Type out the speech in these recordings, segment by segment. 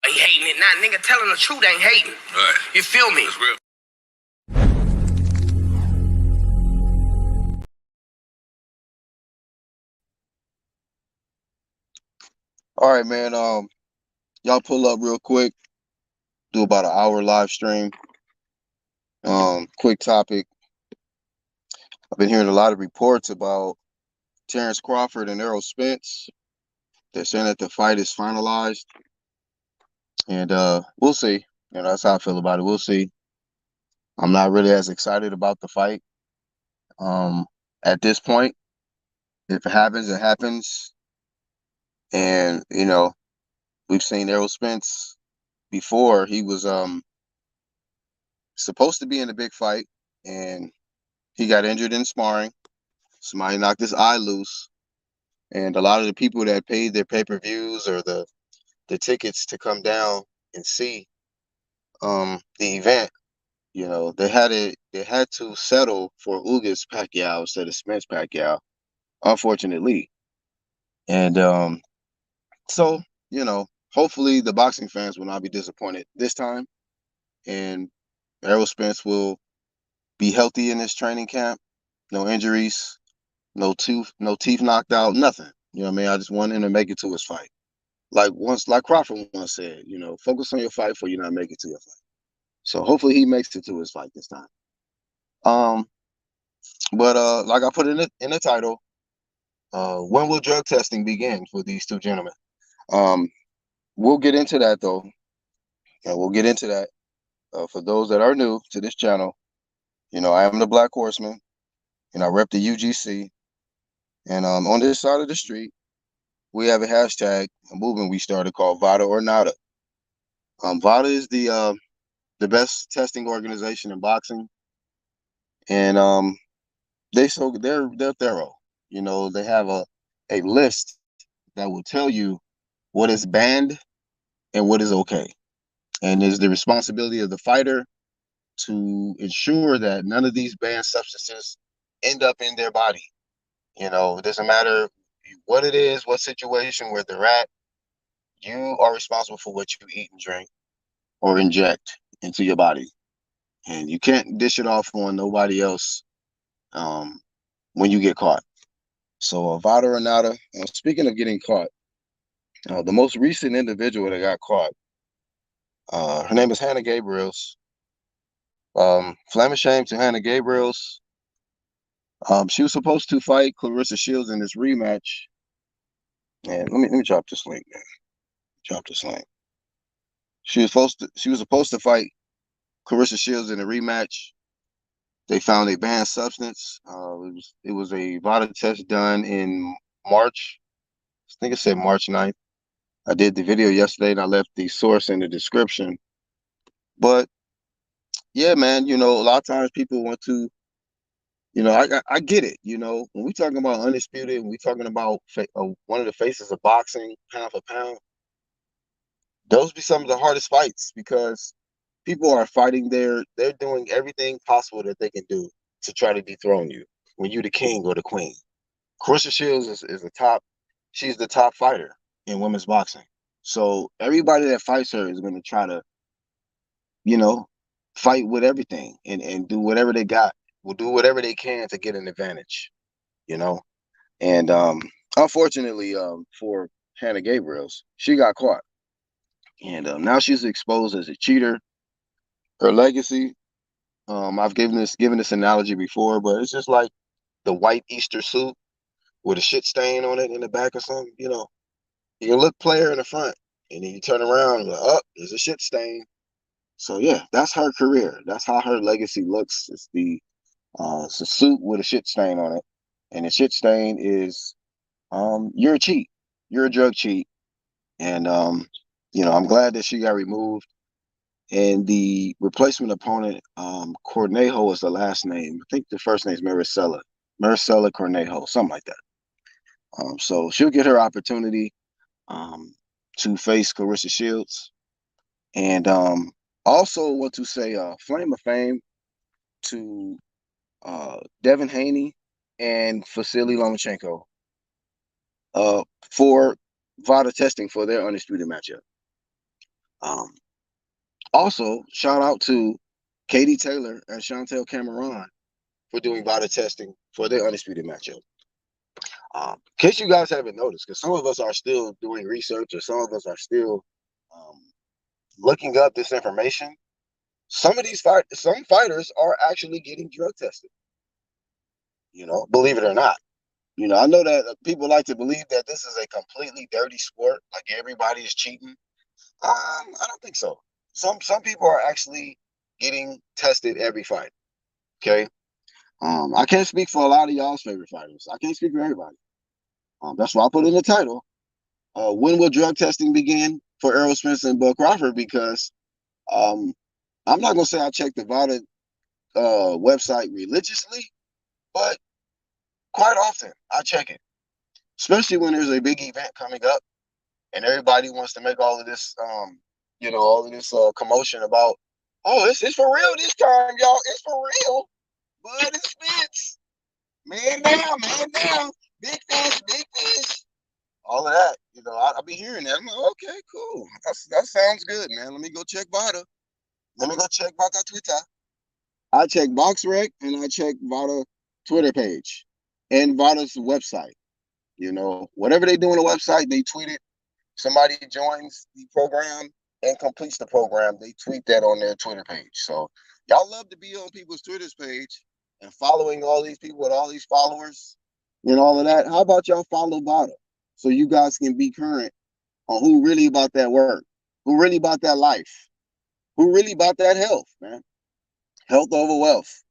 Ain't hating it now, nigga. Telling the truth ain't hating. Right. You feel me? That's real. All right, man. Y'all pull up real quick. Do about an hour live stream. Quick topic. I've been hearing a lot of reports about Terrence Crawford and Errol Spence. They're saying that the fight is finalized, and we'll see. That's how I feel about it. We'll see. I'm not really as excited about the fight. At this point, if it happens, it happens. And we've seen Errol Spence before. He was supposed to be in a big fight, and he got injured in sparring. Somebody knocked his eye loose, and a lot of the people that paid their pay-per-views or the tickets to come down and see the event, they had to settle for Ugas Pacquiao instead of Spence Pacquiao, unfortunately. And so hopefully the boxing fans will not be disappointed this time, and Errol Spence will be healthy in this training camp. No injuries, no teeth knocked out, nothing. You know what I mean? I just want him to make it to his fight. Like Crawford once said, focus on your fight before you not make it to your fight. So hopefully he makes it to his fight this time. But like I put in the title, when will drug testing begin for these two gentlemen? We'll get into that though. We'll get into that. For those that are new to this channel, I am the Black Horseman, and I rep the UGC. And on this side of the street, we have a hashtag, a movement we started called Vada or Nada. Vada is the best testing organization in boxing, and they're thorough. They have a list that will tell you what is banned and what is okay, and it's the responsibility of the fighter to ensure that none of these banned substances end up in their body. It doesn't matter what it is, what situation, where they're at. You are responsible for what you eat and drink or inject into your body, and you can't dish it off on nobody else when you get caught. So Vada or Nada. Speaking of getting caught, the most recent individual that got caught, her name is Hannah Gabriels. Flaming shame to Hannah Gabriels. She was supposed to fight Clarissa Shields in this rematch. And let me drop this link, man. Drop this link. She was supposed to fight Clarissa Shields in a rematch. They found a banned substance. It was a VADA test done in March. I think it said March 9th. I did the video yesterday, and I left the source in the description. But yeah, man, a lot of times people want to, I get it. When we talking about undisputed, when we talking about one of the faces of boxing, pound for pound, those be some of the hardest fights because people are fighting they're doing everything possible that they can do to try to dethrone you when you're the king or the queen. Clarissa Shields is the top. She's the top fighter in women's boxing. So everybody that fights her is going to try to, fight with everything and do whatever they got. Will do whatever they can to get an advantage, And unfortunately, for Hannah Gabriels, she got caught, and now she's exposed as a cheater. Her legacy. I've given this analogy before, but it's just like the white Easter suit with a shit stain on it in the back or something. You can look player in the front, and then you turn around and go, oh, there's a shit stain. So yeah, that's her career. That's how her legacy looks. It's a suit with a shit stain on it, and the shit stain is you're a cheat, you're a drug cheat, and I'm glad that she got removed. And the replacement opponent, Cornejo is the last name. I think the first name is Maricela Cornejo, something like that. So she'll get her opportunity to face Clarissa Shields. And also want to say flame of fame to Devin Haney and Vasily Lomachenko for VADA testing for their undisputed matchup. Um, Also, shout out to Katie Taylor and Chantel Cameron for doing VADA testing for their undisputed matchup. In case you guys haven't noticed, because some of us are still doing research or some of us are still um, looking up this information, some fighters are actually getting drug tested. Believe it or not. I know that people like to believe that this is a completely dirty sport, like everybody is cheating. I don't think so. Some people are actually getting tested every fight. Okay. I can't speak for a lot of y'all's favorite fighters. I can't speak for everybody. That's why I put in the title. When will drug testing begin for Errol Spence and Bud Crawford? Because um, I'm not gonna say I check the VADA website religiously, but quite often I check it, especially when there's a big event coming up and everybody wants to make all of this, commotion about, oh, it's for real this time, y'all. It's for real. Bud and Spence, man down, big fish. All of that, I'll be hearing that. I'm like, okay, cool. That sounds good, man. Let me go check VADA. Let me go check VADA Twitter. I check BoxRec and I check VADA Twitter page and VADA's website. Whatever they do on the website, they tweet it. Somebody joins the program and completes the program, they tweet that on their Twitter page. So y'all love to be on people's Twitter's page and following all these people with all these followers and all of that. How about y'all follow VADA so you guys can be current on who really about that work, who really about that life, who really about that health, man. Health over wealth.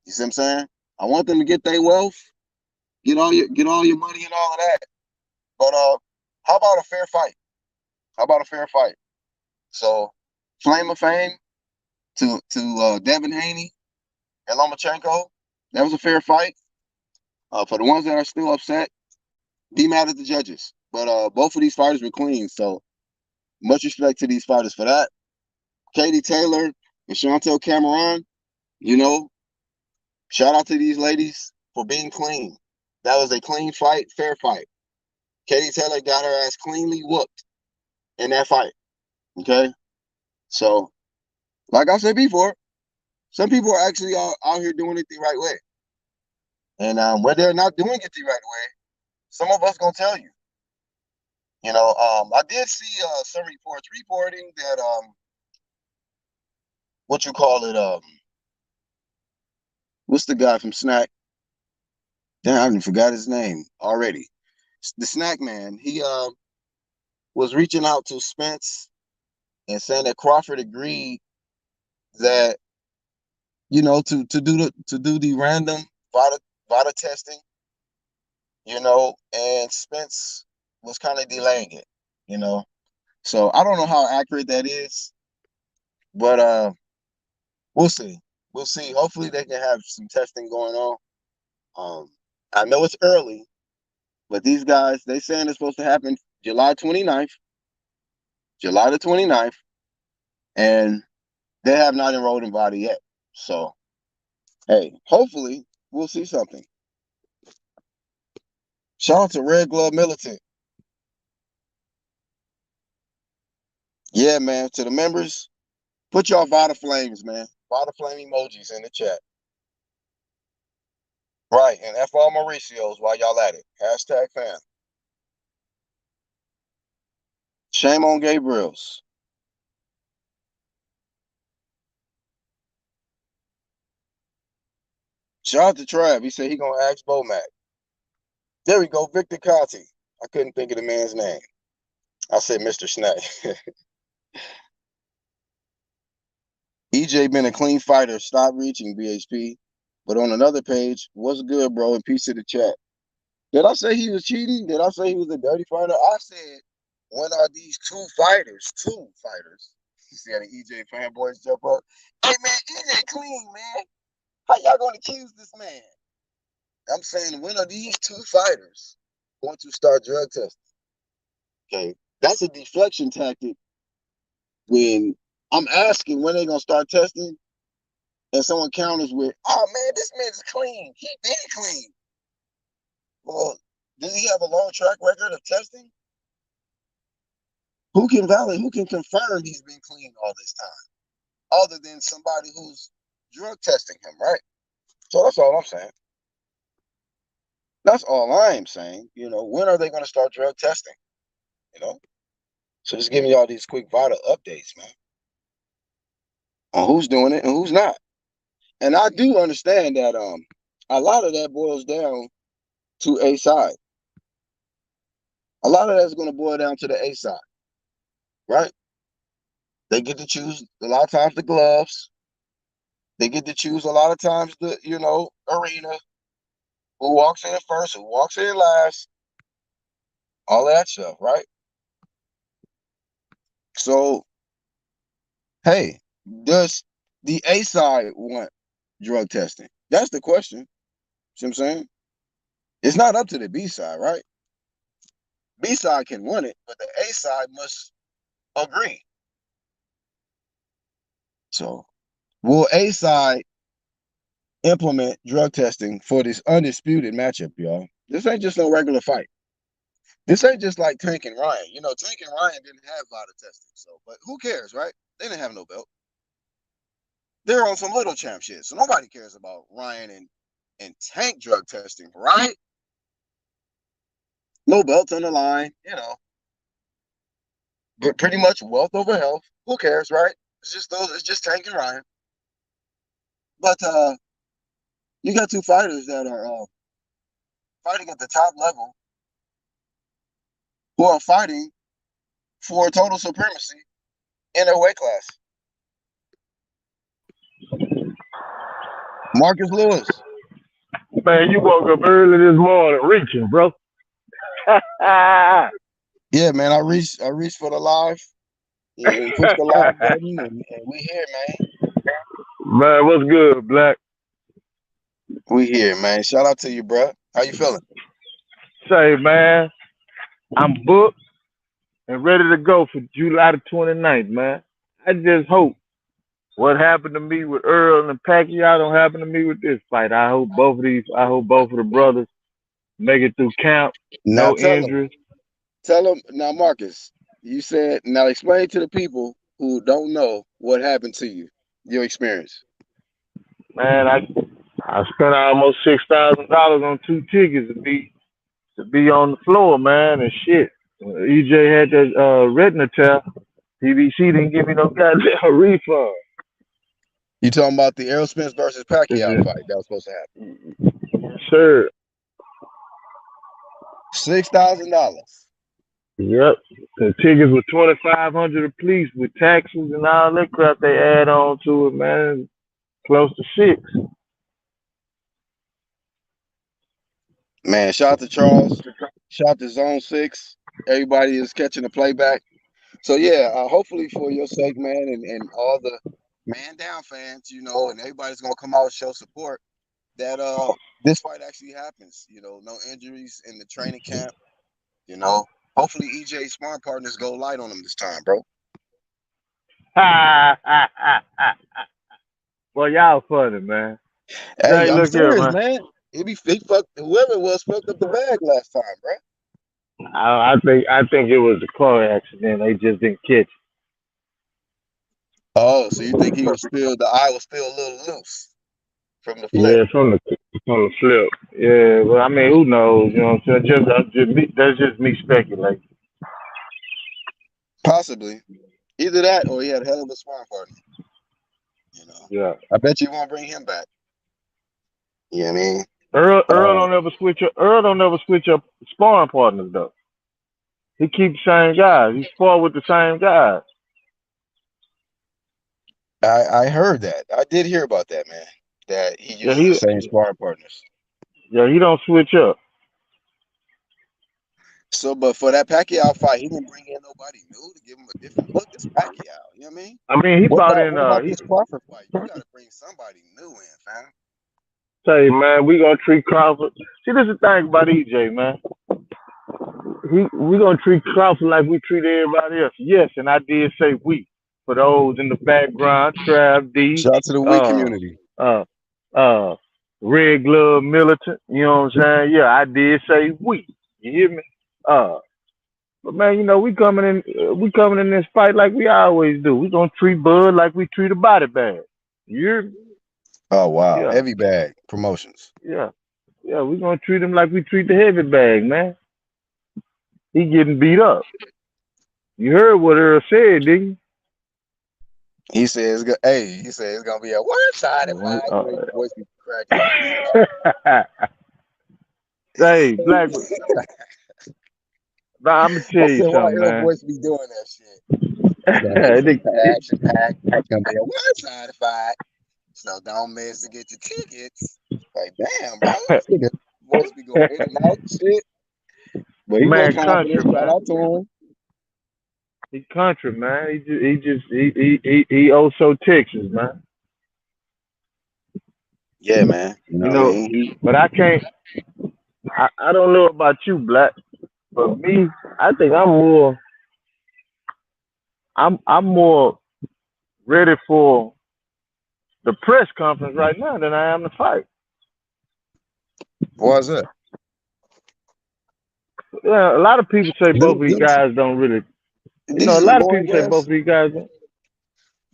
You see what I'm saying? I want them to get their wealth, get all your money and all of that. But how about a fair fight? How about a fair fight? So, Flame of Fame to Devin Haney and Lomachenko, that was a fair fight. For the ones that are still upset, be mad at the judges. But both of these fighters were clean, so much respect to these fighters for that. Katie Taylor and Chantel Cameron, shout out to these ladies for being clean. That was a clean fight, fair fight. Katie Taylor got her ass cleanly whooped in that fight. Okay? So, like I said before, some people are actually out here doing it the right way. And when they're not doing it the right way, some of us gonna tell you. I did see some reports reporting that what you call it, what's the guy from Snack? Damn, I even forgot his name already. The Snack Man, he was reaching out to Spence and saying that Crawford agreed that to do the random VADA testing, and Spence was kind of delaying it, So I don't know how accurate that is, but we'll see. We'll see. Hopefully they can have some testing going on. I know it's early, but these guys, they saying it's supposed to happen July 29th, July the 29th, and they have not enrolled in VADA yet. So, hey, hopefully we'll see something. Shout out to Red Glove Militant. Yeah, man, to the members, put y'all VADA flames, man. VADA flame emojis in the chat. Right, and F all Mauricio's while y'all at it. Hashtag fan. Shame on Gabriel's. Shout out to Trav. He said he gonna ask Bomac. There we go, Victor Conti. I couldn't think of the man's name. I said Mr. Snack. EJ been a clean fighter. Stop reaching, BHP. But on another page, what's good, bro? And peace to the chat. Did I say he was cheating? Did I say he was a dirty fighter? I said, when are these two fighters? You see how the EJ fanboys jump up? Hey, man, EJ clean, man. How y'all going to accuse this man? I'm saying, when are these two fighters going to start drug testing? Okay, that's a deflection tactic. When I'm asking when they're going to start testing, and someone counters with, oh, man, this man's clean. He been clean. Well, does he have a long track record of testing? Who can validate? Who can confirm he's been clean all this time, other than somebody who's drug testing him, right? So that's all I'm saying. That's all I'm saying. When are they going to start drug testing? So just giving you all these quick vital updates, man, on who's doing it and who's not. And I do understand that a lot of that boils down to a side. A lot of that's going to boil down to the A side, right? They get to choose a lot of times the gloves. They get to choose a lot of times the arena. Who walks in first? Who walks in last? All that stuff, right? So, hey, does the A side want drug testing? That's the question. See what I'm saying? It's not up to the B side, right? B side can want it, but the A side must agree. So, will A side implement drug testing for this undisputed matchup, y'all? This ain't just no regular fight. This ain't just like Tank and Ryan. Tank and Ryan didn't have a lot of testing, but who cares, right? They didn't have no belt. They're on some little champ shit, so nobody cares about Ryan and Tank drug testing, right? No belts on the line, but pretty much wealth over health. Who cares, right? It's just Tank and Ryan. But you got two fighters that are fighting at the top level, who are fighting for total supremacy in their weight class. Marcus Lewis. Man, you woke up early this morning reaching, bro. Yeah, man, I reached for the live. Yeah, we pushed the live button, and we here, man. Man, what's good, Black? We here, man. Shout out to you, bro. How you feeling? Say, man, I'm booked and ready to go for July the 29th, man. I just hope what happened to me with Earl and Pacquiao don't happen to me with this fight. I hope both of the brothers make it through camp. Now No injuries. Tell them now, Marcus. You said now explain to the people who don't know what happened to you, your experience. Man, I spent almost $6,000 on 2 tickets to be on the floor, man, and shit. EJ had that retina tear. PBC didn't give me no goddamn refund. You talking about the Errol Spence versus Pacquiao fight that was supposed to happen? Sure. $6,000. Yep. The tickets were $2,500 a piece with taxes and all that crap they add on to it, man. Close to $6,000. Man, shout out to Charles. Shout out to Zone 6. Everybody is catching the playback. So yeah, hopefully for your sake, man, and all the man down fans, and everybody's gonna come out and show support that this fight actually happens. No injuries in the training camp. Hopefully EJ sparring partners go light on him this time, bro. Well, y'all funny, man. Hey, I'm look serious, here, man. He fucked whoever it was fucked up the bag last time, bro. I think it was a car accident. They just didn't catch it. Oh, so you think the eye was still a little loose from the flip? Yeah, from the flip. Yeah, well, I mean, who knows? You know what I'm saying? That's just me speculating. Possibly. Either that or he had a hell of a sparring partner. Yeah. I bet you won't bring him back. You know what I mean? Earl don't ever switch up. Earl don't ever switch up sparring partners though. He keeps the same guys. He spar with the same guys. I heard that. I did hear about that, man. That he uses the same sparring partners. Yeah, he don't switch up. So, but for that Pacquiao fight, he didn't bring in nobody new to give him a different look. It's Pacquiao, you know what I mean? I mean, he brought in. What about this Crawford fight? You gotta bring somebody new in, fam. Say, man, we gonna treat Crawford. See, this is the thing about EJ, man. We gonna treat Crawford like we treat everybody else. Yes, and I did say we. For those in the background, Trav D. Shout out to the we community. Red Glove Militant. You know what I'm saying? Yeah, I did say we. You hear me? But man, you know, we coming in this fight like we always do. We gonna treat Bud like we treat a body bag. You Oh wow, yeah, heavy bag promotions. yeah, yeah. We gonna treat him like we treat the heavy bag, man. He getting beat up. You heard what Earl said, didn't He says, "Hey, he said it's gonna be a one-sided you? fight." You know, your voice be cracking up and shit. Hey, Black. Nah, I'm gonna I tell you said, "Why something, your man. voice be doing that shit?" It's gonna be super action packed. It's gonna be a one-sided fight. So don't miss to get your tickets. Like, damn, bro, this nigga voice be going in and out and shit. But he was Man, country, confident. Shout man. out to him. He country, man. He also Texas, man. Yeah, man. You You know what I know, mean? but I can't. I don't know about you, Black, but me, I think I'm more ready for the press conference right now than I am the fight. Why's that? Yeah, a lot of people say both of these Them, guys don't really. You know, these a some lot of boring people say both ass. of these guys don't.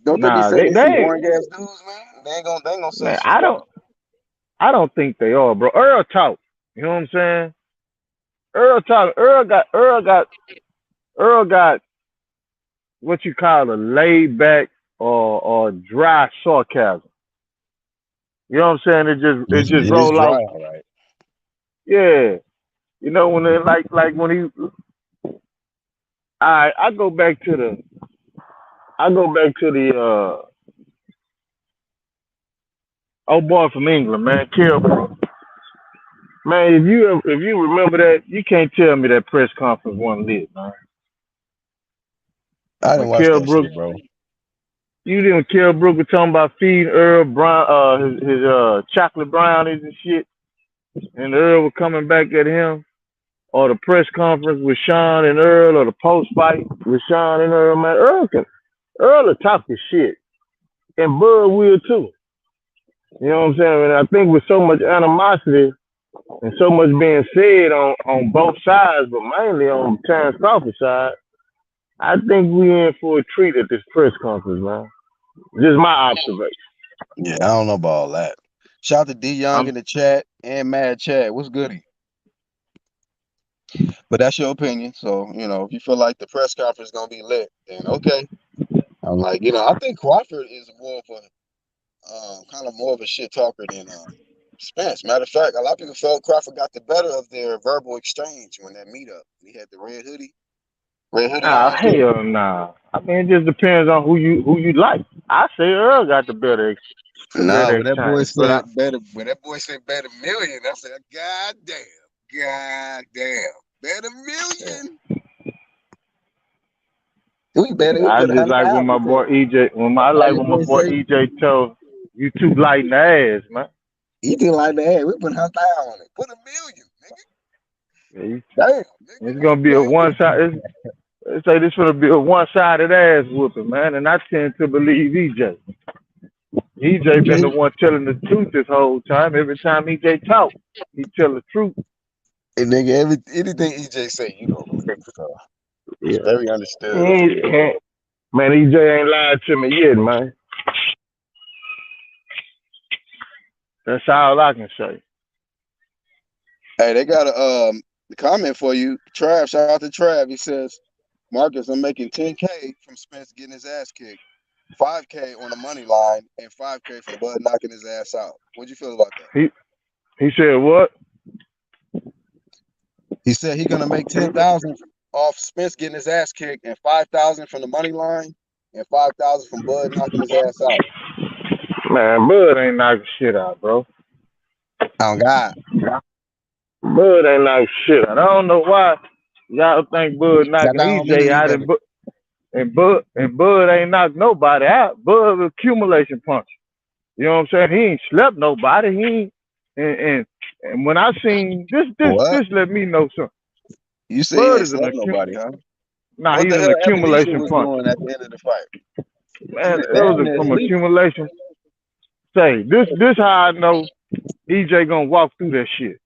Don't they be Nah, saying they they some they boring ass dudes, man? They ain't gonna say man. shit though. I don't think they are, bro. Earl talk. You know what I'm saying? Earl talk. Earl got what you call a laid back or dry sarcasm. You know what I'm saying? It just It is roll dry, off. all right. Yeah. You know when they like when he I go back to the old boy from England, man, Kell. Man, if you remember that, you can't tell me that press conference wasn't lit, man. I When didn't watch Kell that Brooks, shit, bro. you didn't Kell Brooks was talking about feeding Earl Brown his chocolate brownies and shit, and Earl was coming back at him, or the press conference with Sean and Earl, or the post fight with Sean and Earl, man. Earl will talk his shit, and Bud will too. You know what I'm saying? And I think with so much animosity and so much being said on both sides, but mainly on Terrence Crawford's side, I think we in for a treat at this press conference, man. Just my observation. Yeah, I don't know about all that. Shout out to D Young I'm, in the chat and Mad Chat. What's goody? But that's your opinion. So, you know, if you feel like the press conference is gonna be lit, then okay. I'm like, I think Crawford is more of a kind of more of a shit talker than Spence. Matter of fact, a lot of people felt Crawford got the better of their verbal exchange when that meetup. He had the red hoodie on nah, and shit. hell nah. I mean, it just depends on who you like. I say Earl got the Nah, better when that boy exchange, but said better, million, I said, God damn, better million. We I put just like when 100,000 my to boy it. EJ. I How like your when my boy boy say? EJ told you too light in the ass, man. He didn't like that. Hey, we put 100,000 on it. Put 1,000,000, nigga. Yeah, Damn, it's nigga. gonna be a one side. They say this gonna be a one-sided ass whooping, man, and I tend to believe EJ. EJ been the Okay. one telling the truth this whole time. Every time EJ talk, he tell the truth. Hey, nigga, anything EJ say, you gonna believe. So it's Yeah. very understood of him. Man, EJ ain't lied to me yet, man. That's all I can say. Hey, they got a comment for you. Trav, shout out to Trav. He says, Marcus, I'm making 10K from Spence getting his ass kicked, 5K on the money line, and 5K from Bud knocking his ass out. What'd you feel about that? He said what? He said he's gonna make 10,000 off Spence getting his ass kicked, and 5,000 from the money line, and 5,000 from Bud knocking his ass out. Man, Bud ain't knocking shit out, bro. Oh God. Bud ain't knocking shit out. I don't know why y'all think Bud That knocking don't mean EJ he out better. and Bud ain't knocked nobody out. Bud was accumulation punch. You know what I'm saying? He ain't slept nobody. He ain't, and when I seen What? this let me know something. You say he Bud ain't is an slept nobody, huh? What he's the an hell Ebenezer accumulation was puncher. doing at the end of the fight? He Man, was it damn was near from asleep. accumulation. Say this how I know EJ gonna walk through that shit.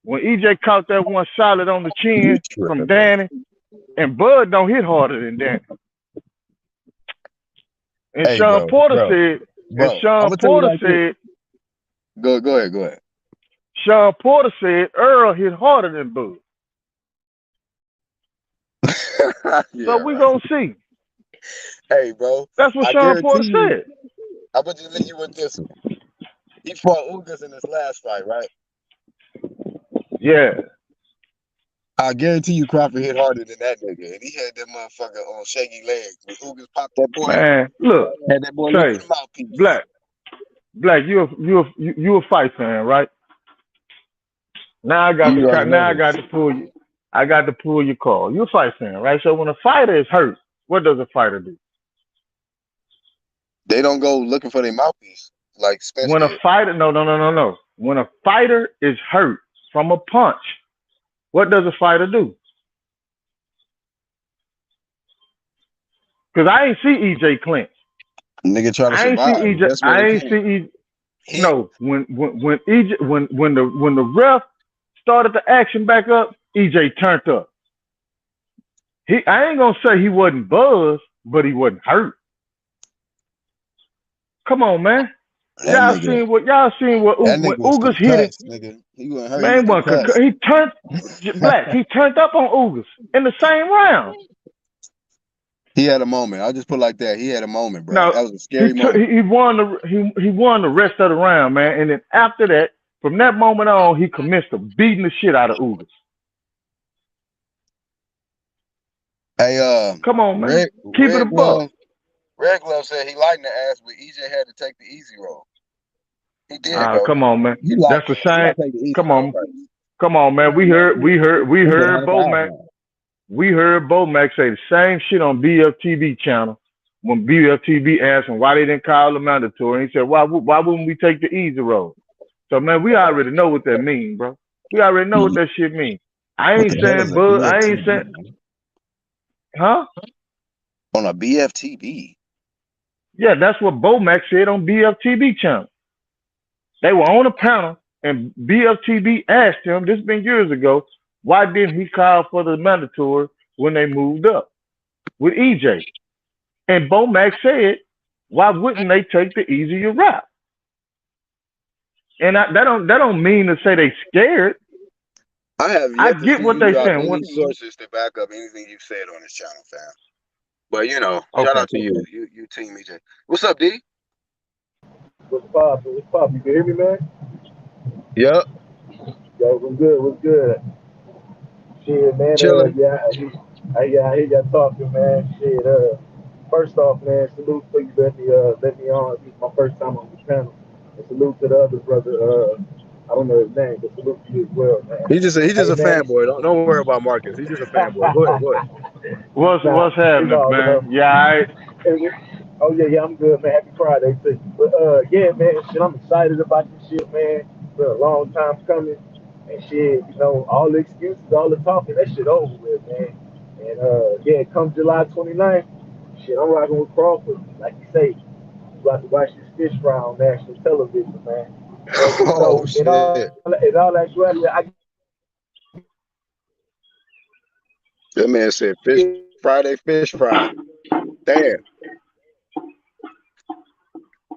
When EJ caught that one solid on the You chin from tripping, bro. Danny, And Bud don't hit harder than that. And Hey, Sean Porter said, I'm gonna tell you like this. Go ahead. Sean Porter said Earl hit harder than Bud. Yeah, So we right. gonna see. Hey, bro, That's what I Sean Porter guarantee you. said. I'm gonna just leave you with this one. He fought Ugas in his last fight, right? Yeah. I guarantee you Crawford hit harder than that nigga. And he had that motherfucker on shaky legs. When Ugas popped that boy, Man, look, had that boy looking say, the mouthpiece. Black, you a fight fan, right? Now I got You already know this. to pull you. I got to pull your call. You're a fight fan, right? So when a fighter is hurt, what does a fighter do? They don't go looking for their mouthpiece like Spence When a did. fighter, no. When a fighter is hurt from a punch, what does a fighter do? Because I ain't see EJ clinch. Nigga try to I ain't see survive the EJ. best way I they ain't see can. EJ. He No, when EJ when the ref started the action back up, EJ turned up. I ain't gonna say he wasn't buzzed, but he wasn't hurt. Come on, man. that nigga Y'all seen what that when nigga was Ugas hit it, concussed, nigga. He wasn't hurt, he was man, concussed. he turned Black. He turned up on Ugas in the same round. He had a moment. I'll just put it like that. He had a moment, bro. Now That was a scary moment. he won he won the rest of the round, man. And then after that, from that moment on, he commenced to beating the shit out of Ugas. Hey, Come on, man. Keep it a buck. Red Glove said he liked the ass, but EJ had to take the easy road. He did, bro. Come on, man. You like That's the it. You same. gotta take the easy Come road on, first. come on, man. We heard He could have had a Bo five Mac. round. We heard Bo Mac say the same shit on BFTV channel when BFTV asked him why they didn't call him mandatory. He said, why wouldn't we take the easy road? So, man, we already know what that means, bro. We already know what that shit means. I What ain't the hell is saying a Bud. I ain't BFTV, saying, man? huh? On a BFTV. Yeah, that's what Bo Mac said on BFTV channel. They were on a panel, and BFTV asked him, this has been years ago, why didn't he call for the mandatory when they moved up with EJ? And Bo Mac said, why wouldn't they take the easier route? And that don't mean to say they scared. I have I yet to get see what you they drop saying. any sources to back up anything you said on this channel, fam. But shout Okay. out to you. You team EJ. What's up, D? What's poppin'? What's poppin'? You can hear me, man? Yep. Yo, what's good? What's good? Shit, man. Chilling. Yeah, I hear y'all talking, man. Shit. First off, man, salute for you. Let me on. This is my first time on the channel. And salute to the other brother. I don't know his name, but salute to you as well, man. He's just Hey, a man. fanboy. Don't worry about Marcus. He's just a fanboy. Go ahead. Nah, What's it's happening, all love. man? Yeah, Oh yeah, I'm good, man. Happy Friday to you. But yeah, man, shit, I'm excited about this shit, man. Been a long time coming, and shit, all the excuses, all the talking, that shit over with, man. And yeah, come July 29th, shit, I'm rocking with Crawford. Like you say, you about to watch this fish fry on national television, man. But Oh shit. in all actuality, That man said fish fry. Damn.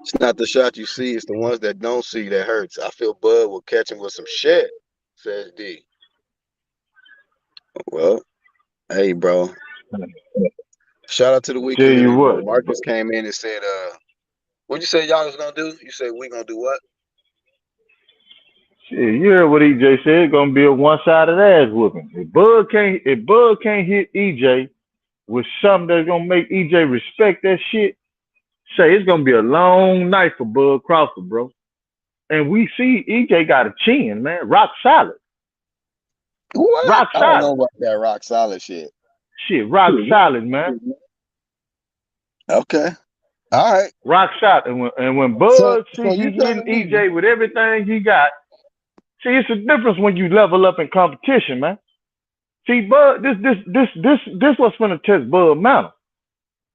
It's not the shot you see, it's the ones that don't see that hurts. I feel Bud will catch him with some shit, says D. Well, hey, bro. Shout out to the tell weekend. you And, what. Marcus came in and said, what'd you say y'all was gonna do? You said we gonna do what? Shit, you heard what EJ said. It's gonna be a one-sided ass whooping. If Bud can't hit EJ with something that's gonna make EJ respect that shit, say it's gonna be a long night for Bud Crawford, bro. And we see EJ got a chin, man. Rock solid. What? Rock I don't know solid. about that rock solid shit. Shit, rock solid, man. Okay. All right. Rock solid. And when So Bud see you you hitting telling me EJ with everything he got, see, it's a difference when you level up in competition, man. See, Bud, this what's gonna test Bud Mountain.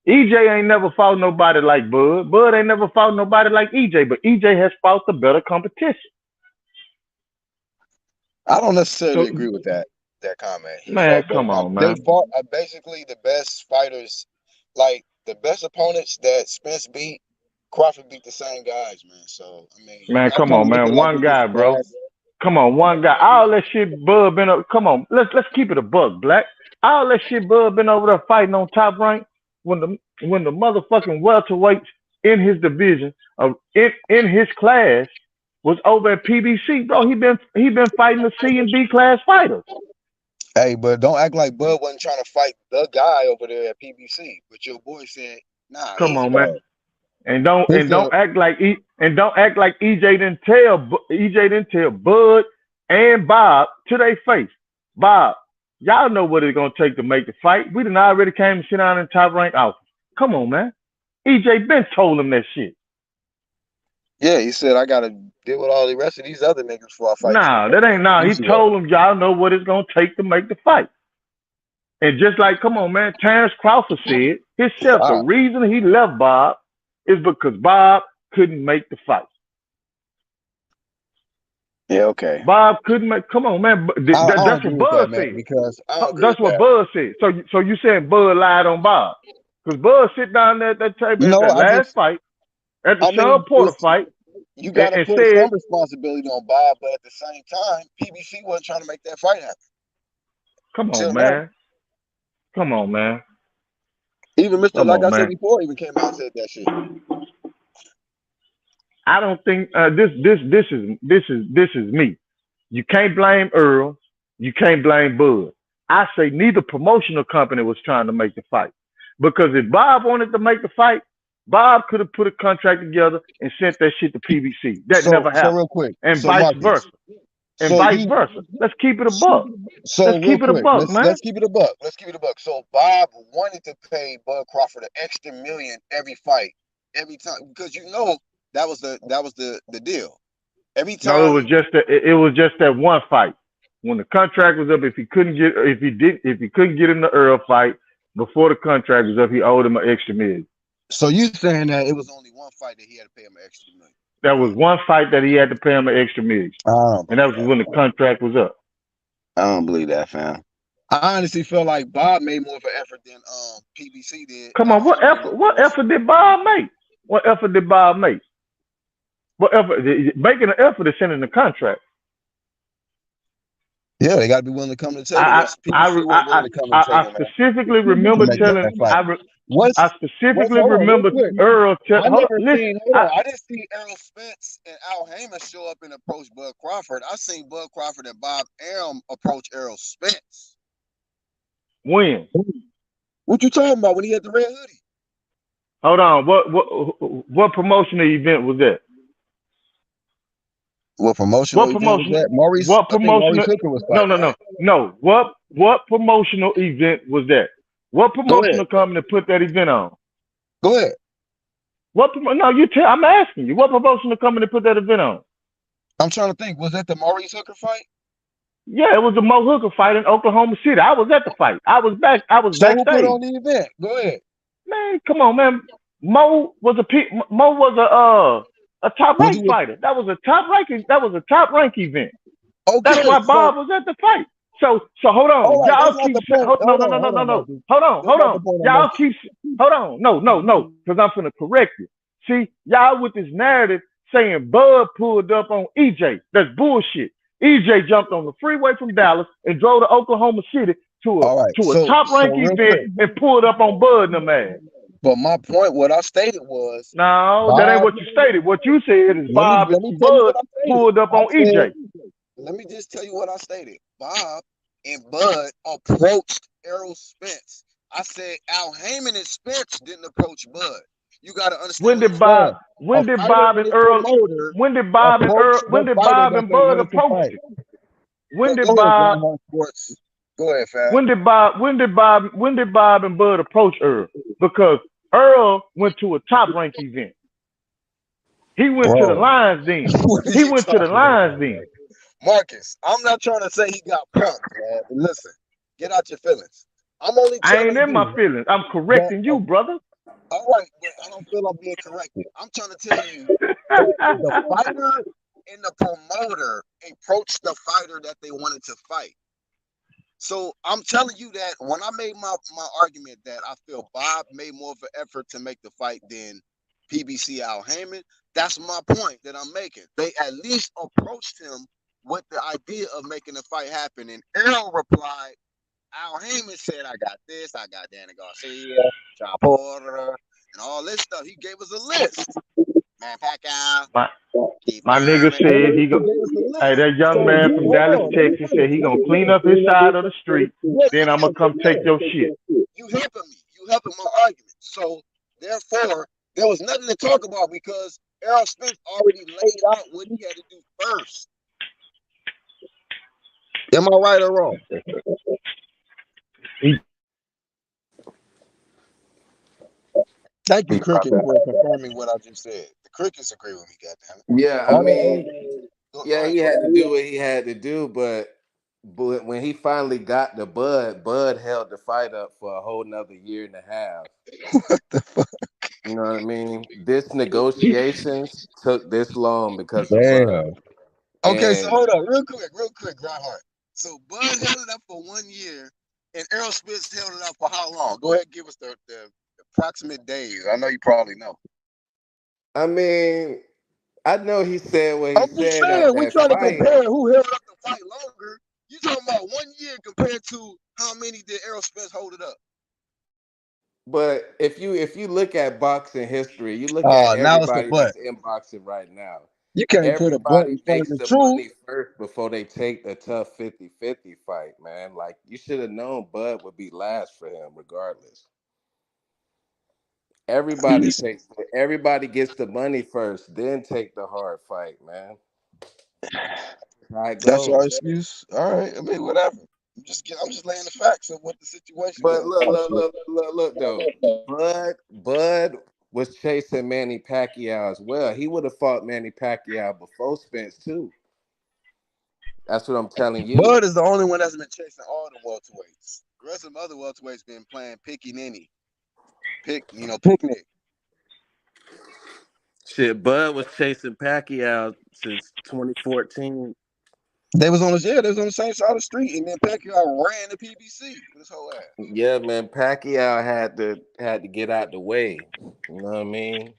EJ ain't never fought nobody like Bud. Bud ain't never fought nobody like EJ, but EJ has fought the better competition. I don't necessarily So agree with that. that comment. He Man, fought both. come on, They man. fought basically the best fighters, like the best opponents that Spence beat. Crawford beat the same guys, man. So I mean, you Man, gotta come kind of on, look at man. it like One this is guy, a bro. class. Come on, one guy. All that shit Bud been up. Come on, let's keep it a buck, Black. All that shit Bud been over there fighting on Top Rank when the motherfucking welterweights in his division in his class was over at PBC, bro. He been fighting the C and D class fighters. Hey, but don't act like Bud wasn't trying to fight the guy over there at PBC. But your boy said, "Nah, Come he on, fought." man. And don't He and said, don't act like EJ didn't tell Bud and Bob to their face. Bob, y'all know what it's gonna take to make the fight. We done already came and sit down in Top Rank office. Come on, man. EJ Ben told him that shit. "Yeah," he said, "I gotta deal with all the rest of these other niggas before I fight this Nah, that ain't nah. He PBC guy." told him y'all know what it's gonna take to make the fight. And just like, come on, man, Terrence Crawford said himself, the Wow. reason he left Bob is because Bob couldn't make the fight. Yeah, okay. Bob couldn't make. Come on, man. I don't That's agree what with that, Bud man, said. because I don't agree That's with what that. Bud said. So you saying Bud lied on Bob? Because Bud sit down there at that table at No, that last fight, at the I Sean mean, Porter fight, you got to and put said, some responsibility on Bob, but at the same time, PBC wasn't trying to make that fight happen. "Come on, Till now, man. Come on, man. even Mr. Come Like on, I said man." before, even came out and said that shit. I don't think this is me. You can't blame Earl. You can't blame Bud. I say neither promotional company was trying to make the fight. Because if Bob wanted to make the fight, Bob could have put a contract together and sent that shit to PBC. That So, never happened. real quick, And so vice Marcus, versa. And so vice you, versa. Let's keep it a buck. so Let's real keep it a quick, buck, man. let's keep it a buck. Let's keep it a buck. So Bob wanted to pay Bud Crawford an extra million every fight, every time, because that was the deal. Every No, time, it was just that one fight. When the contract was up, if he couldn't get him the Earl fight before the contract was up, he owed him an extra million. so you saying that it was only one fight that he had to pay him an extra million? That was one fight that he had to pay him an extra million. I don't And that believe was that. when the contract was up. I don't believe that, fam. I honestly feel like Bob made more of an effort than PBC did. Come on, what effort did Bob make? What effort did Bob make? What effort? Making an effort is sending the contract. Yeah, they got to be willing to come to the table, I which PBC wasn't willing to come to the I table, man, specifically to remember make telling that fight. I What's specifically hold on real remember quick. Earl tell I hold on, never listen. seen. Hold on, I didn't see Errol Spence and Al Heyman show up and approach Bud Crawford. I seen Bud Crawford and Bob Arum approach Errol Spence. When? What you talking about when he had the red hoodie? Hold on. What promotional event was that? What promotional What event was promotional? that? Maurice, What I think Maurice promotional? Hooker was No, fighting, no, no, right? no. What promotional event was that? What Go ahead. promotional company put that event on? Go ahead. No, you tell. I'm asking you. What promotional company put that event on? I'm trying to think. Was that the Maurice Hooker fight? Yeah, it was the Mo Hooker fight in Oklahoma City. I was at the fight. I was So who put backstage. on the event? Go ahead. Man, come on, man. Mo was a top Was rank he? fighter. That was a top rank event. Okay. That's why So Bob was at the fight. So hold on. all right, Y'all that's not keep the point. no. Hold on, Hold Marcus. on. That's not the point I'm Y'all making. keep hold on. No. Because I'm gonna correct you. See, y'all with this narrative saying Bud pulled up on EJ. That's bullshit. EJ jumped on the freeway from Dallas and drove to Oklahoma City to All right. a top rank Real event quick. and pulled up on Bud and the man. But my point, what I stated was, No, that ain't Bob. what you stated. What you said is Let me tell you Bud what I stated. pulled up I on said, EJ. let me just tell you what I stated. Bob and Bud approached Errol Spence. I said Al Heyman and Spence didn't approach Bud. You got to understand When what did I'm Bob? saying. When A did fighter Bob and and his Earl? promoter When did Bob and Earl? approached When the did fighter Bob that and they Bud wanted to approach fight. you? When did Go ahead, Bob? John Hunt Sports. Go ahead, fam. When did Bob and Bud approach Earl? Because Earl went to a top rank event. He went to the Bro, Lions Den. what are He you went to the talking Lions about, Den. man? Marcus, I'm not trying to say he got punked, man. Listen, get out your feelings. I'm only I telling ain't in my you feelings. I'm that, correcting you, brother. all right, but I don't feel I'm being corrected. I'm trying to tell you that the fighter and the promoter approached the fighter that they wanted to fight. So I'm telling you that when I made my argument that I feel Bob made more of an effort to make the fight than PBC Al Heyman, that's my point that I'm making. They at least approached him with the idea of making the fight happen. And Errol replied, Al Heyman said, I got this, I got Danny Garcia, John Porter, and all this stuff. He gave us a list. Man, Pacquiao, My nigga said he go. Hey, that young man from Dallas, Texas said he gonna clean up his side of the street. Then I'm gonna come take your shit. You helping me. You helping my argument. So therefore, there was nothing to talk about because Errol Spence already laid out what he had to do first. Am I right or wrong? Thank you, Cricket, for confirming what I just said. The Crickets agree with me, goddammit. Yeah, I mean, yeah, he had to do what he had to do, but when he finally got the Bud held the fight up for a whole nother year and a half. What the fuck? You know what I mean? This negotiations took this long because of Bud. Okay, so And hold on, real quick, Grindheart. So Bud held it up for 1 year, and Errol Spence held it up for how long? Go ahead and give us the approximate days. I know you probably know. I mean, I know he said what he I'm just said at saying, we that trying to fight, compare who held up the fight longer. You talking about 1 year compared to how many did Errol Spence hold it up? but if you look at boxing history, you look at Now it's the everybody butt. that's in boxing right now. You can't put a butt Everybody in front of makes the the truth. money first before they take a tough 50-50 fight, man. Like, you should have known Bud would be last for him regardless. Everybody gets the money first, then take the hard fight, man. How it That's your goes. excuse. All right. I mean, whatever. I'm just laying the facts of what the situation But is. look though. Bud was chasing Manny Pacquiao as well. He would have fought Manny Pacquiao before Spence too. That's what I'm telling you. Bud is the only one that's been chasing all the welterweights. The rest of the other welterweights been playing picnic. Shit, Bud was chasing Pacquiao since 2014. They was on the same side of the street, and then Pacquiao ran the PBC with his whole ass. Yeah, man, Pacquiao had to get out the way. You know what I mean?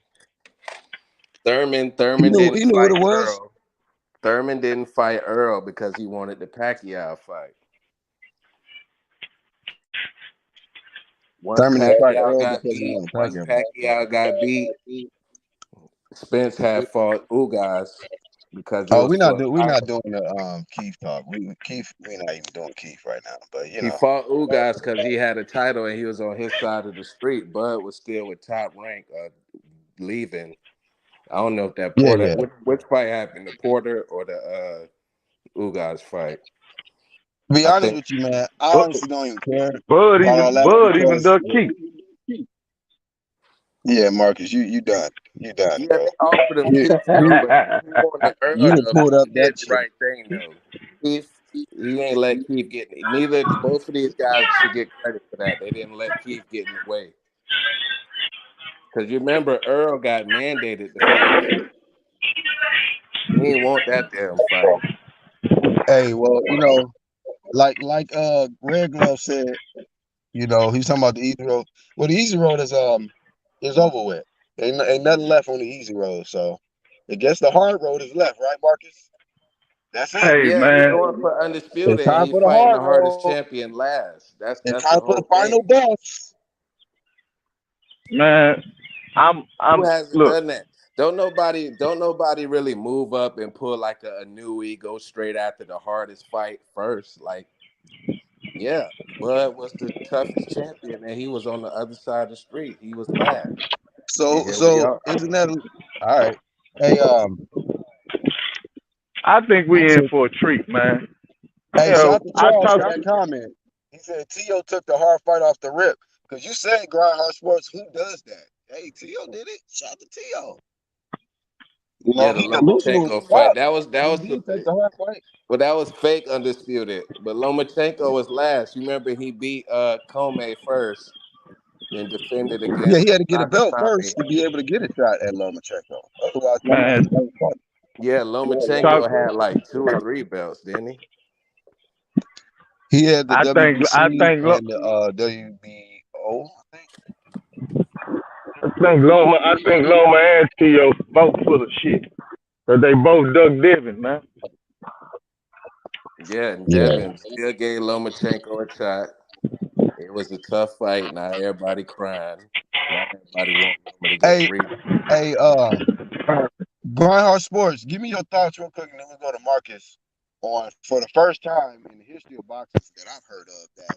Thurman didn't He knew what fight it was. Earl. Thurman didn't fight Earl because he wanted the Pacquiao fight. Once Thurman didn't fight Pacquiao Earl got because he beat, wanted Pacquiao. Spence had fought Ugas because it Oh, was we're not for doing the Keith talk. We're not even doing Keith right now. But he fought Ugas because he had a title and he was on his side of the street. Bud was still with Top Rank leaving. I don't know if that Porter which fight happened, the Porter or the Ugas fight. To be honest with you, man, I honestly don't even care Bud about all that. Bud even duck Keith. Yeah, Marcus, you done. You done, Yeah, bro. they offered him Keith, but he wanted Earl You done pulled up he that did the shit. right thing though. Keith, he ain't let Keith get both of these guys should get credit for that. They didn't let Keith get in the way. Because you remember Earl got mandated to fight Keith. He didn't want that damn fight. Hey, well, like Red Glove said, he's talking about the easy road. Well, the easy road is over with. Ain't nothing left on the easy road. So I guess the hard road is left, right, Marcus? That's it. Hey Yeah, he's man, going for undisputed It's and time he's for the fighting hard the hardest road. champion last. That's It's the time for the whole final thing. boss. man, I'm Who hasn't look. done that? Don't nobody really move up and pull like a Nui, go straight after the hardest fight first. Like, yeah, Bud was the toughest champion and he was on the other side of the street. He was last. And here we So are. isn't that all right? Hey, I think we in for a treat, man. shout out to I Charles for talk. that comment. He said T.O. took the hard fight off the rip. Because you said Grindhouse Sports, who does that? Hey, T.O. did it. Shout out to T.O. Yeah, the He Lomachenko fight. That was did take the hard fight. well, that was fake undisputed. But Lomachenko was last. You remember he beat Comey first and defended Yeah, against he had to get a belt Nakatani. first to be able to get a shot at Lomachenko. Otherwise, Man, Yeah, Lomachenko had like 2 or 3 belts, didn't he? He had the I WBC think and the WBO, I think. I think Loma and Tio both full of shit. But they both dug Devin, man. Yeah, and Yeah. Devin still gave Lomachenko a shot. It was a tough fight. Now everybody crying. Now everybody want Loma to get the Hey, rematch. hey, Brian Sports, give me your thoughts real quick, and then we'll go to Marcus on for the first time in the history of boxing that I've heard of that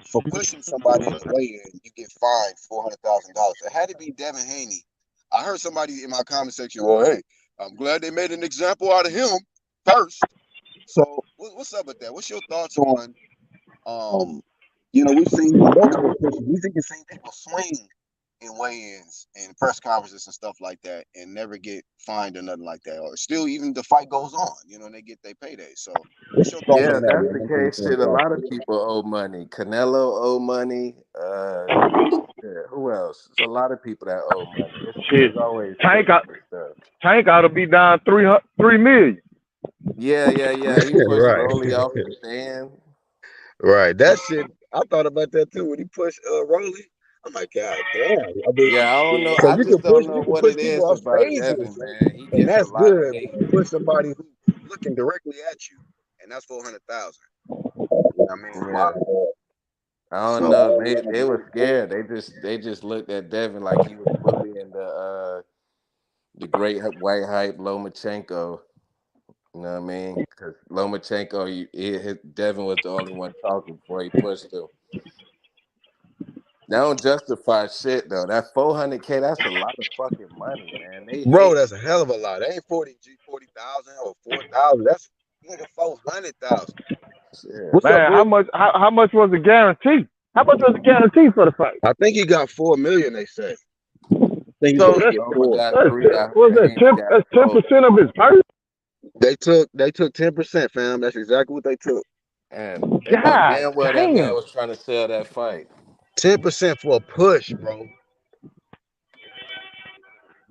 for pushing somebody in the weigh-in, you get fined $400,000. It had to be Devin Haney. I heard somebody in my comment section, well, hey, I'm glad they made an example out of him first. So what's up with that? What's your thoughts on, we've seen multiple pushes. We've even seen people swing in weigh-ins and press conferences and stuff like that and never get fined or nothing like that. Or still even the fight goes on, and they get their payday. So what's your thoughts Yeah, on that, that's the man? case. Shit, a lot of people owe money. Canelo owe money. Who else? There's a lot of people that owe money. Shit. There's always Tank stuff. ought to be down $3 million. Yeah. He pushed Right. Rolly off the stand. Right. That shit, I thought about that too when he pushed Rolly. I'm like, God damn. I mean, Yeah, I don't know. because I just don't know you can what push it people is off about stages, Devin, man. He and gets a that's lot of good. hate. You push somebody who's looking directly at you, and that's 400,000. You know what I mean? Yeah. I don't know. They were scared. They just looked at Devin like he was bullying the great white hype Lomachenko. You know what I mean? Because Lomachenko, Devin was the only one talking before he pushed him. That don't justify shit though. That $400K, that's a lot of fucking money, man. They Bro, hate. that's a hell of a lot. That ain't 40,000 or 4,000. That's nigga 400,000. Yeah. What's up, Man, Bree? how much was the guarantee? How much was the guarantee for the fight? I think he got 4 million. They say. I think he's So gonna that's get Loma 4. got 3. what's that? Haney got That's 4. 10% of his purse. They took 10%, fam. That's exactly what they took. And they know God damn well that man damn. was trying to sell that fight. 10% for a push, bro.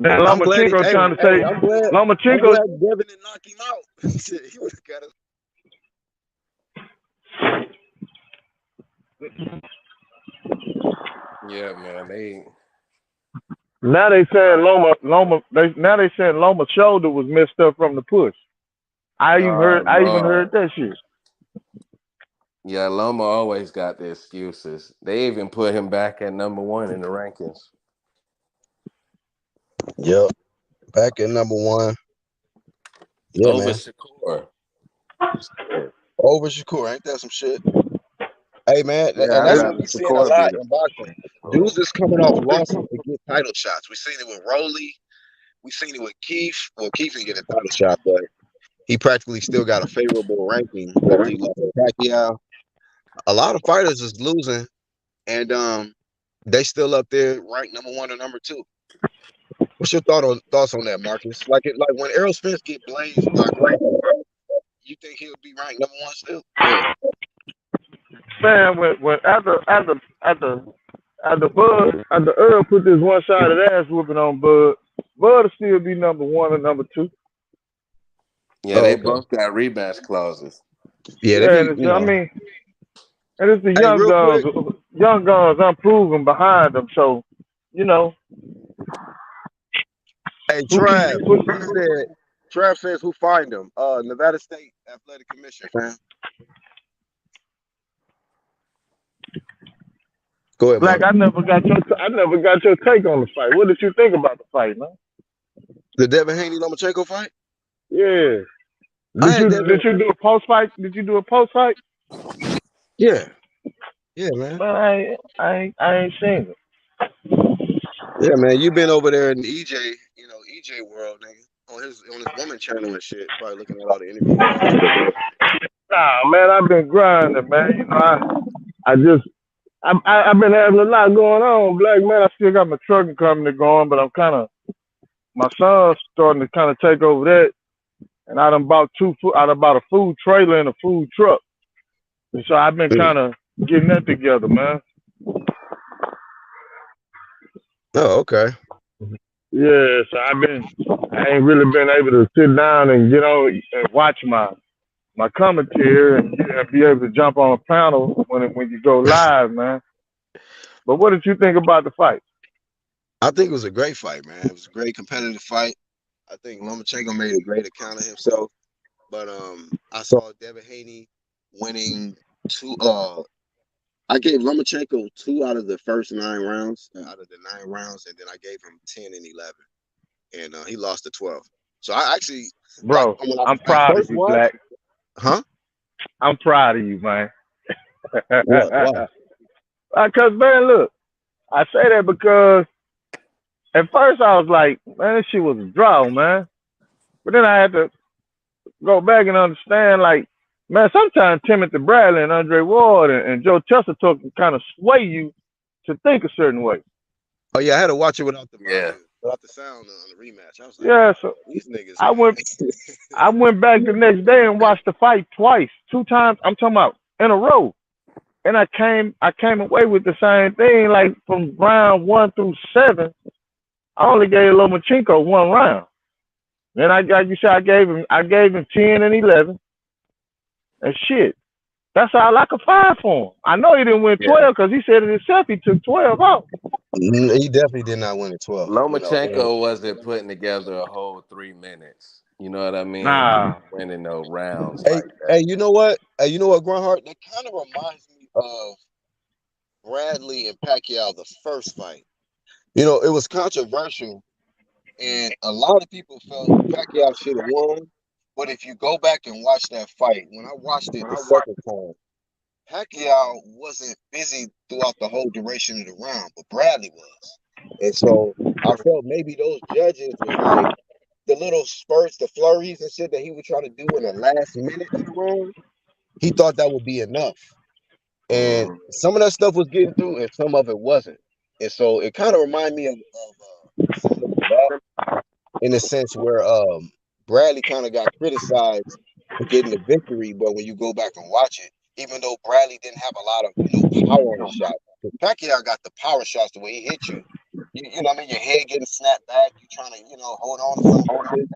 Now I'm glad Lomachenko trying to say I'm glad Lomachenko. Devin didn't knock him out. Shit, he would have got it. Yeah, man. Now they saying Loma's shoulder was messed up from the push. I even heard that shit. Yeah, Loma always got the excuses. They even put him back at number 1 in the rankings. Yep. Back at number 1. Yeah, Over man. Shakur. Over Shakur. Ain't that some shit? Hey, man. Yeah, And I'd that's what rather we seeing a Shakur be lot the in boxing. Dudes is coming off losses to get title shots. We seen it with Rolly. We seen it with Keith. Well, Keith didn't get a title shot, but he practically still got a favorable ranking after he lost to Pacquiao. A lot of fighters is losing, and they still up there ranked number 1 or number 2. What's your thoughts on that, Marcus? Like when Errol Spence get blazed by Crawford, you think he'll be ranked number 1 still? Yeah. Man, when after Earl put this one-sided ass whooping on Bud will still be number 1 or number 2. Yeah, they both got rematch clauses. Yeah, Yeah, and it's the Hey, young real quick. guns unproven behind them. So, Hey, Trav. Trav says who fined him? Nevada State Athletic Commission, fam. Go ahead, Black, Mark. I never got your take on the fight. What did you think about the fight, man? The Devin Haney Lomachenko fight? Yeah. Did you do a post fight? Did you do a post fight? Yeah. Yeah, man. Man, I ain't seen it. Yeah, man. You been over there in the EJ world, nigga. On his woman channel and shit. Probably looking at all the interviews and shit. Nah, man, I've been grinding, man. I've been having a lot going on, Black, man. I still got my trucking company going, but my son's starting to kind of take over that. And I done bought a food trailer and a food truck. And so I've been kind of getting that together, man. Oh, okay. Yeah, so I ain't really been able to sit down and watch my my commentary and be able to jump on a panel when you go live, man. But what did you think about the fight? I think it was a great fight, man. It was a great competitive fight. I think Lomachenko made a great account of himself. But I saw Devin Haney winning two. I gave Lomachenko 2 out of the first 9 rounds, out of the 9 rounds, and then I gave him 10 and 11, and he lost to 12. So I actually, like, Bro, when I'm I proud of first you, watched, Black. huh? I'm proud of you, man. What? Why? Cause man, look, I say that because at first I was like, man, this shit was a draw, man. But then I had to go back and understand, like, man, sometimes Timothy Bradley and Andre Ward and Joe Chester can kind of sway you to think a certain way. Oh yeah, I had to watch it without the Yeah. without the sound on the rematch. I was like, Yeah, so these niggas, I man. went back the next day and watched the fight twice, 2 times. I'm talking about in a row. And I came away with the same thing. Like from round 1 through 7, I only gave Lomachenko 1 round. Then I gave him 10 and 11. And shit, that's all I could find for him. I know he didn't win 12 because he said it himself. He took 12 out. He definitely did not win at 12. Lomachenko wasn't putting together a whole 3 minutes. You know what I mean? Nah. Winning no rounds Hey, like that. hey, you know what? Hey, you know what, Grunhart? That kind of reminds me of Bradley and Pacquiao, the first fight. You know, it was controversial, and a lot of people felt Pacquiao should have won. But if you go back and watch that fight, when I watched it the second time, Pacquiao wasn't busy throughout the whole duration of the round, but Bradley was. And so I felt maybe those judges was like the little spurts, the flurries and shit that he would try to do in the last minute of the round. He thought that would be enough. And some of that stuff was getting through and some of it wasn't. And so it kind of reminded me of similar to that, in a sense where Bradley kind of got criticized for getting the victory, but when you go back and watch it, even though Bradley didn't have a lot of power on his shot, because Pacquiao got the power shots the way he hit you. You know what I mean? Your head getting snapped back, you trying to hold on to something and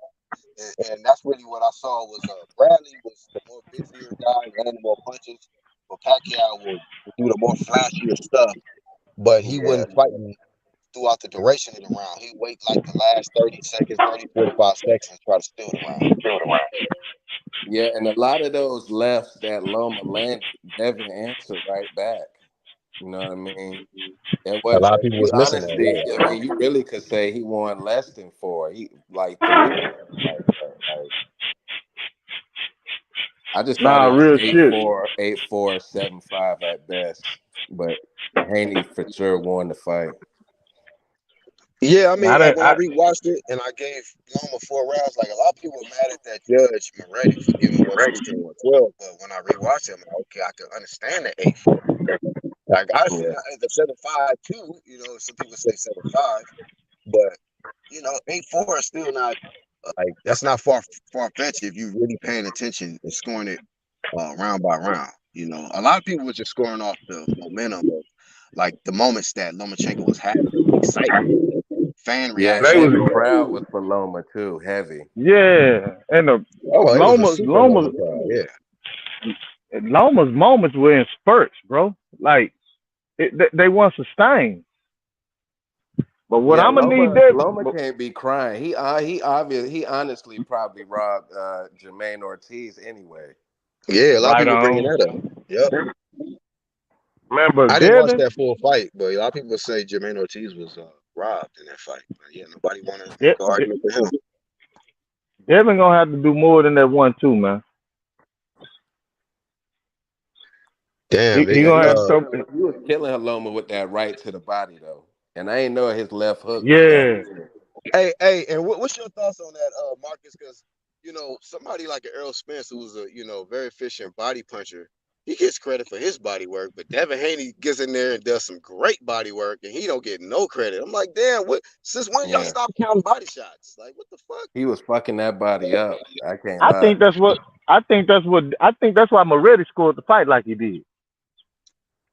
shit. And that's really what I saw was Bradley was the more busier guy, landing more punches, but Pacquiao would do the more flashier stuff, but he wasn't fighting throughout the duration of the round. He'd wait like the last 30 seconds, 30, 45 seconds and try to steal the round. Yeah, and a lot of those lefts that Loma landed, Devin answered right back. You know what I mean? And A what lot of people you was missing that, honestly, yeah. I mean, you really could say he won less than 4. He like 3 rounds like that. Like, I just thought Nah, it was real 8-4, shit. 8-4, 7-5 at best. But Haney for sure won the fight. Yeah, I mean, Nah, when I rewatched it and I gave Loma 4 rounds, like a lot of people were mad at that judge Moretti for giving 116 and 112. But when I rewatched it, I'm like, okay, I can understand the 8-4. Like I see the 7-5 too, some people say 7-5, but 8-4 is still not like that's not far fetched if you're really paying attention and scoring it round by round. A lot of people were just scoring off the momentum of like the moments that Lomachenko was having, excitement, fan Yeah, reaction. and the crowd was for Loma too, heavy. Yeah, and the it was a super Loma crowd. Yeah, Loma's moments were in spurts, bro. Like they weren't sustained. But what I'm gonna need Loma can't be crying. He honestly probably robbed Jermaine Ortiz anyway. Yeah, a lot of people bringing that up. Yep. Remember, I didn't watch that full fight, but a lot of people say Jermaine Ortiz was robbed in that fight. But yeah, nobody want to make an argument for him. Devin gonna have to do more than that 1-2, man. Damn, he gonna have to. He was killing Loma with that right to the body though, and I ain't know his left hook. Yeah. Hey, and what's your thoughts on that, Marcus? Because somebody like Errol Spence, who's a very efficient body puncher, he gets credit for his body work, but Devin Haney gets in there and does some great body work, and he don't get no credit. I'm like, damn, since when y'all stop counting body shots? Like, what the fuck? He was fucking that body up. I can't I lie. think that's why Moretti scored the fight like he did.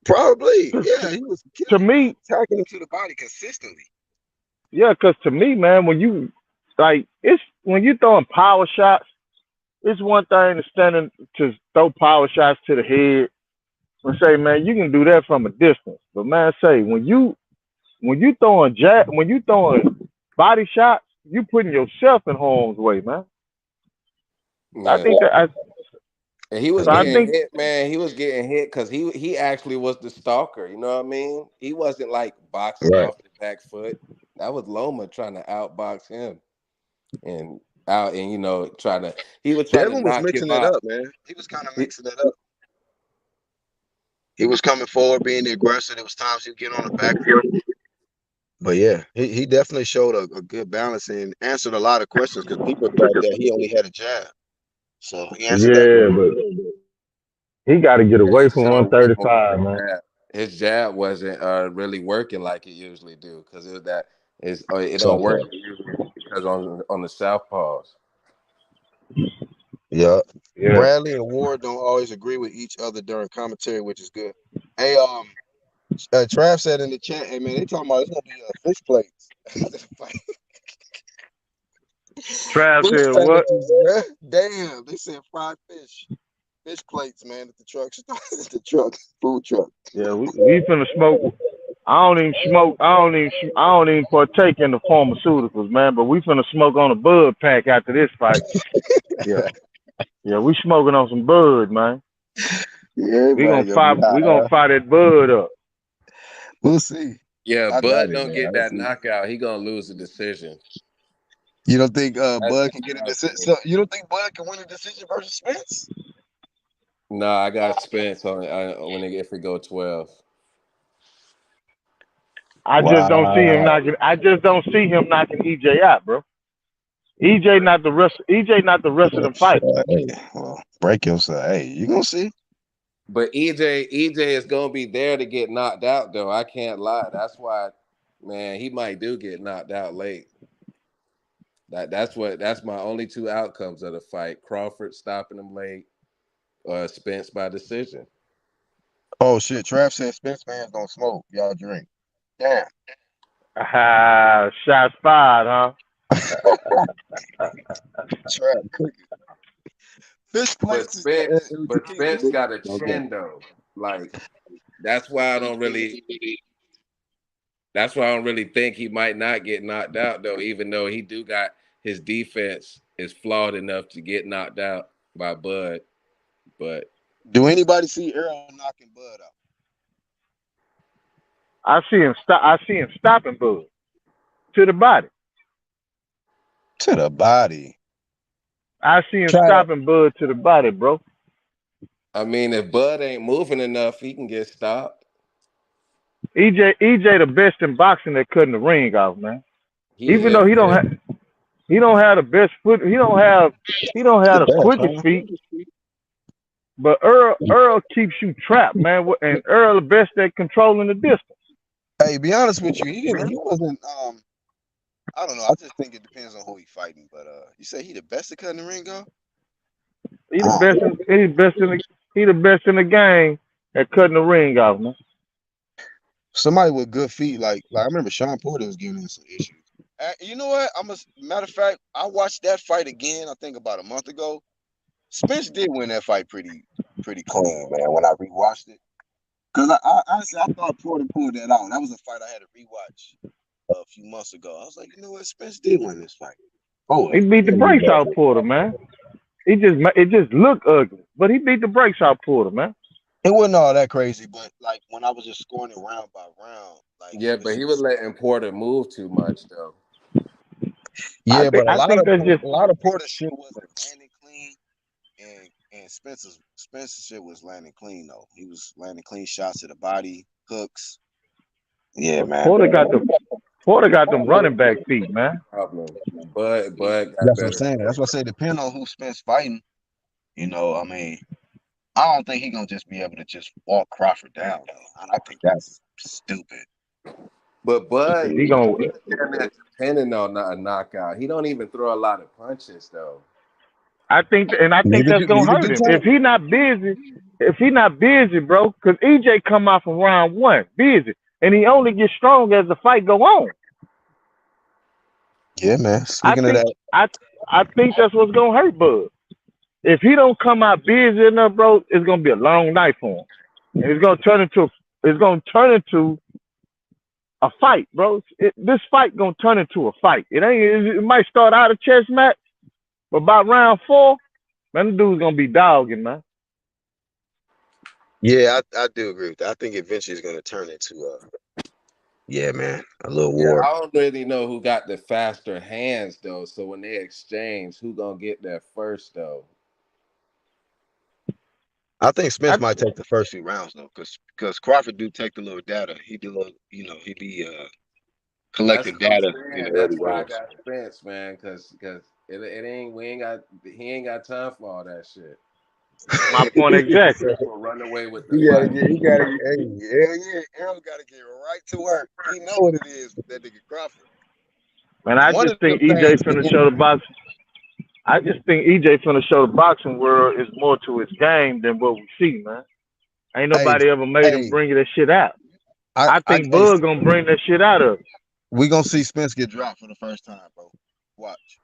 Probably, yeah. He was attacking him to the body consistently. Yeah, because to me, man, when you throwing power shots, it's one thing to standing to throw power shots to the head and say, man, you can do that from a distance. But man, say when you throwing body shots, you putting yourself in harm's way, man. I Yeah. think that And he was so I getting think hit, man. He was getting hit because he actually was the stalker. You know what I mean? He wasn't like boxing Right. off the back foot. That was Loma trying to outbox him and out and he was trying to Devin was knock him mixing it out. up, man. He was kind of mixing it up. He was coming forward, being the aggressor. There was times he'd get on the back foot. But yeah, he definitely showed a good balance and answered a lot of questions because people thought that he only had a jab. So he answered that yeah, question. but he got to get Yeah, he away from showed way more 135, than man. jab. His jab wasn't really working like it usually do because it don't work Southpaw. usually because on the southpaws. Yeah. Yeah, Bradley and Ward don't always agree with each other during commentary, which is good. Hey, Trav said in the chat, hey man, they talking about it's gonna be fish plates. Trav Fish said what? sandwiches, bruh. Damn, they said fried fish plates, man, at the truck, at the truck, food truck. Yeah, we finna smoke. I don't even smoke. I don't even partake in the pharmaceuticals, man. But we finna smoke on a bud pack after this fight. Yeah, yeah, we smoking on some bud, man. Yeah, We everybody gonna gonna be fight. high. We gonna fight that bud up. We'll see. Yeah, I doubt Bud it, don't man. get I that see. knockout. He gonna lose the decision. You don't think That's Bud can just get a what I decision? think. So you don't think Bud can win a decision versus Spence? No, I got Spence on if we go 12. I just don't see him Wow. knocking. I just don't see him knocking EJ out, bro. EJ not the rest of them fighters. Hey, well, break yourself. Hey, you gonna see? But EJ is gonna be there to get knocked out though. I can't lie. That's why, man, he might do get knocked out late. That's my only two outcomes of the fight: Crawford stopping him late, or Spence by decision. Oh shit! Trav said Spence fans don't smoke. Y'all drink. Damn. Ah, shots fired, huh? Trav cooking. Fish But plates is Spence, it was but tequila, Spence got a nigga. Okay. chin though. Like that's why I don't really. That's why I don't really think he might not get knocked out though. Even though he do got his defense is flawed enough to get knocked out by Bud, but Do anybody see Earl knocking Bud out? I see him stop. I see him stopping Bud to the body. To the body. I see him Try that. stopping Bud to the body, bro. I mean, if Bud ain't moving enough, he can get stopped. EJ the best in boxing at cutting the ring off, man. He Even though is, yeah. he don't have the best foot. He don't The have the best, quickest huh? feet. But Earl keeps you trapped, man. And Earl the best at controlling the distance. Hey, be honest with you, he wasn't I don't know. I just think it depends on who he fighting. But you say he the best at cutting the ring off? He the best. He the best in the game at cutting the ring off, man. Somebody with good feet, like I remember Sean Porter was giving him some issues. You know what? Matter of fact, I watched that fight again. I think about a month ago. Spence did win that fight pretty clean, man. When I rewatched it, because I honestly I thought Porter pulled that out. That was a fight I had to rewatch a few months ago. I was like, you know what? Spence did win this fight. Oh, He beat the brakes out Porter, man. It just looked ugly, but he beat the brakes out Porter, man. it wasn't all that crazy, but like when I was just scoring it round by round, like Yeah, but he was letting Porter move too much though. yeah, but I think that's just. a lot of Porter shit wasn't landing clean, and Spencer's shit was landing clean though. He was landing clean shots to the body, hooks. Yeah, man. Porter got them running back feet, man. Problem. Bud got That's what I'm better. saying. That's what I say. Depending on who Spence fighting, I mean, I don't think he's gonna just be able to just walk Crawford down though. I think that's stupid. But Bud, He gonna. depending on a knockout. He don't even throw a lot of punches though. I think that's gonna Neither hurt do him Tank. if he not busy. If he not busy, bro, because EJ come out from round one busy, and he only gets strong as the fight go on. Yeah, man. I Speaking of think that, I think that's what's gonna hurt Bud. if he don't come out busy enough, bro, it's gonna be a long night for him. And it's gonna turn into a fight, bro. This fight gonna turn into a fight. It might start out a chess match, but by round 4, man, the dude's gonna be dogging, man. Yeah, I do agree with that. I think eventually it's gonna turn into a little Yeah, war. I don't really know who got the faster hands though. So when they exchange, who gonna get there first though? I think Spence might take the first few rounds though, because Crawford do take the little data. He do little, he be collecting That's what I'm data in saying. the early That's why I rounds. got Spence, man, because it ain't he ain't got time for all that shit. My point exactly. Spence will run away with the He gotta fight. get. He gotta. Hey, hell yeah, Errol gotta get right to work. He know what it is with that nigga Crawford. Man, I One just of the think EJ things. finna show the box. I just think EJ finna show the boxing world is more to his game than what we see, man. Ain't Hey, nobody ever made him hey, bring that shit out. I think hey, Bud gonna bring that shit out of him. we gonna see Spence get dropped for the first time, bro. Watch.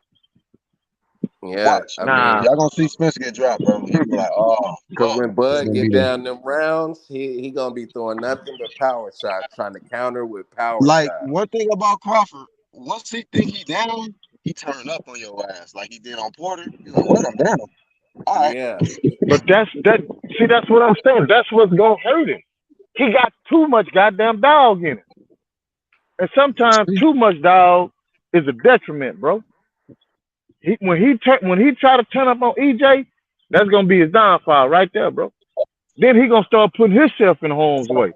Yeah, Watch. I Nah, mean, Y'all gonna see Spence get dropped, bro. He gonna be like, oh because fuck, when it's Bud gonna be get the down them rounds, he gonna be throwing nothing but power shots, trying to counter with power like shots. one thing about Crawford. Once he think he down, he turn up on your ass like he did on Porter. He's like, what? I'm down. All right. Yeah, but that's that. See, that's what I'm saying. That's what's gonna hurt him. He got too much goddamn dog in him, and sometimes too much dog is a detriment, bro. When he try to turn up on EJ, that's gonna be his downfall right there, bro. Then he gonna start putting himself in harm's way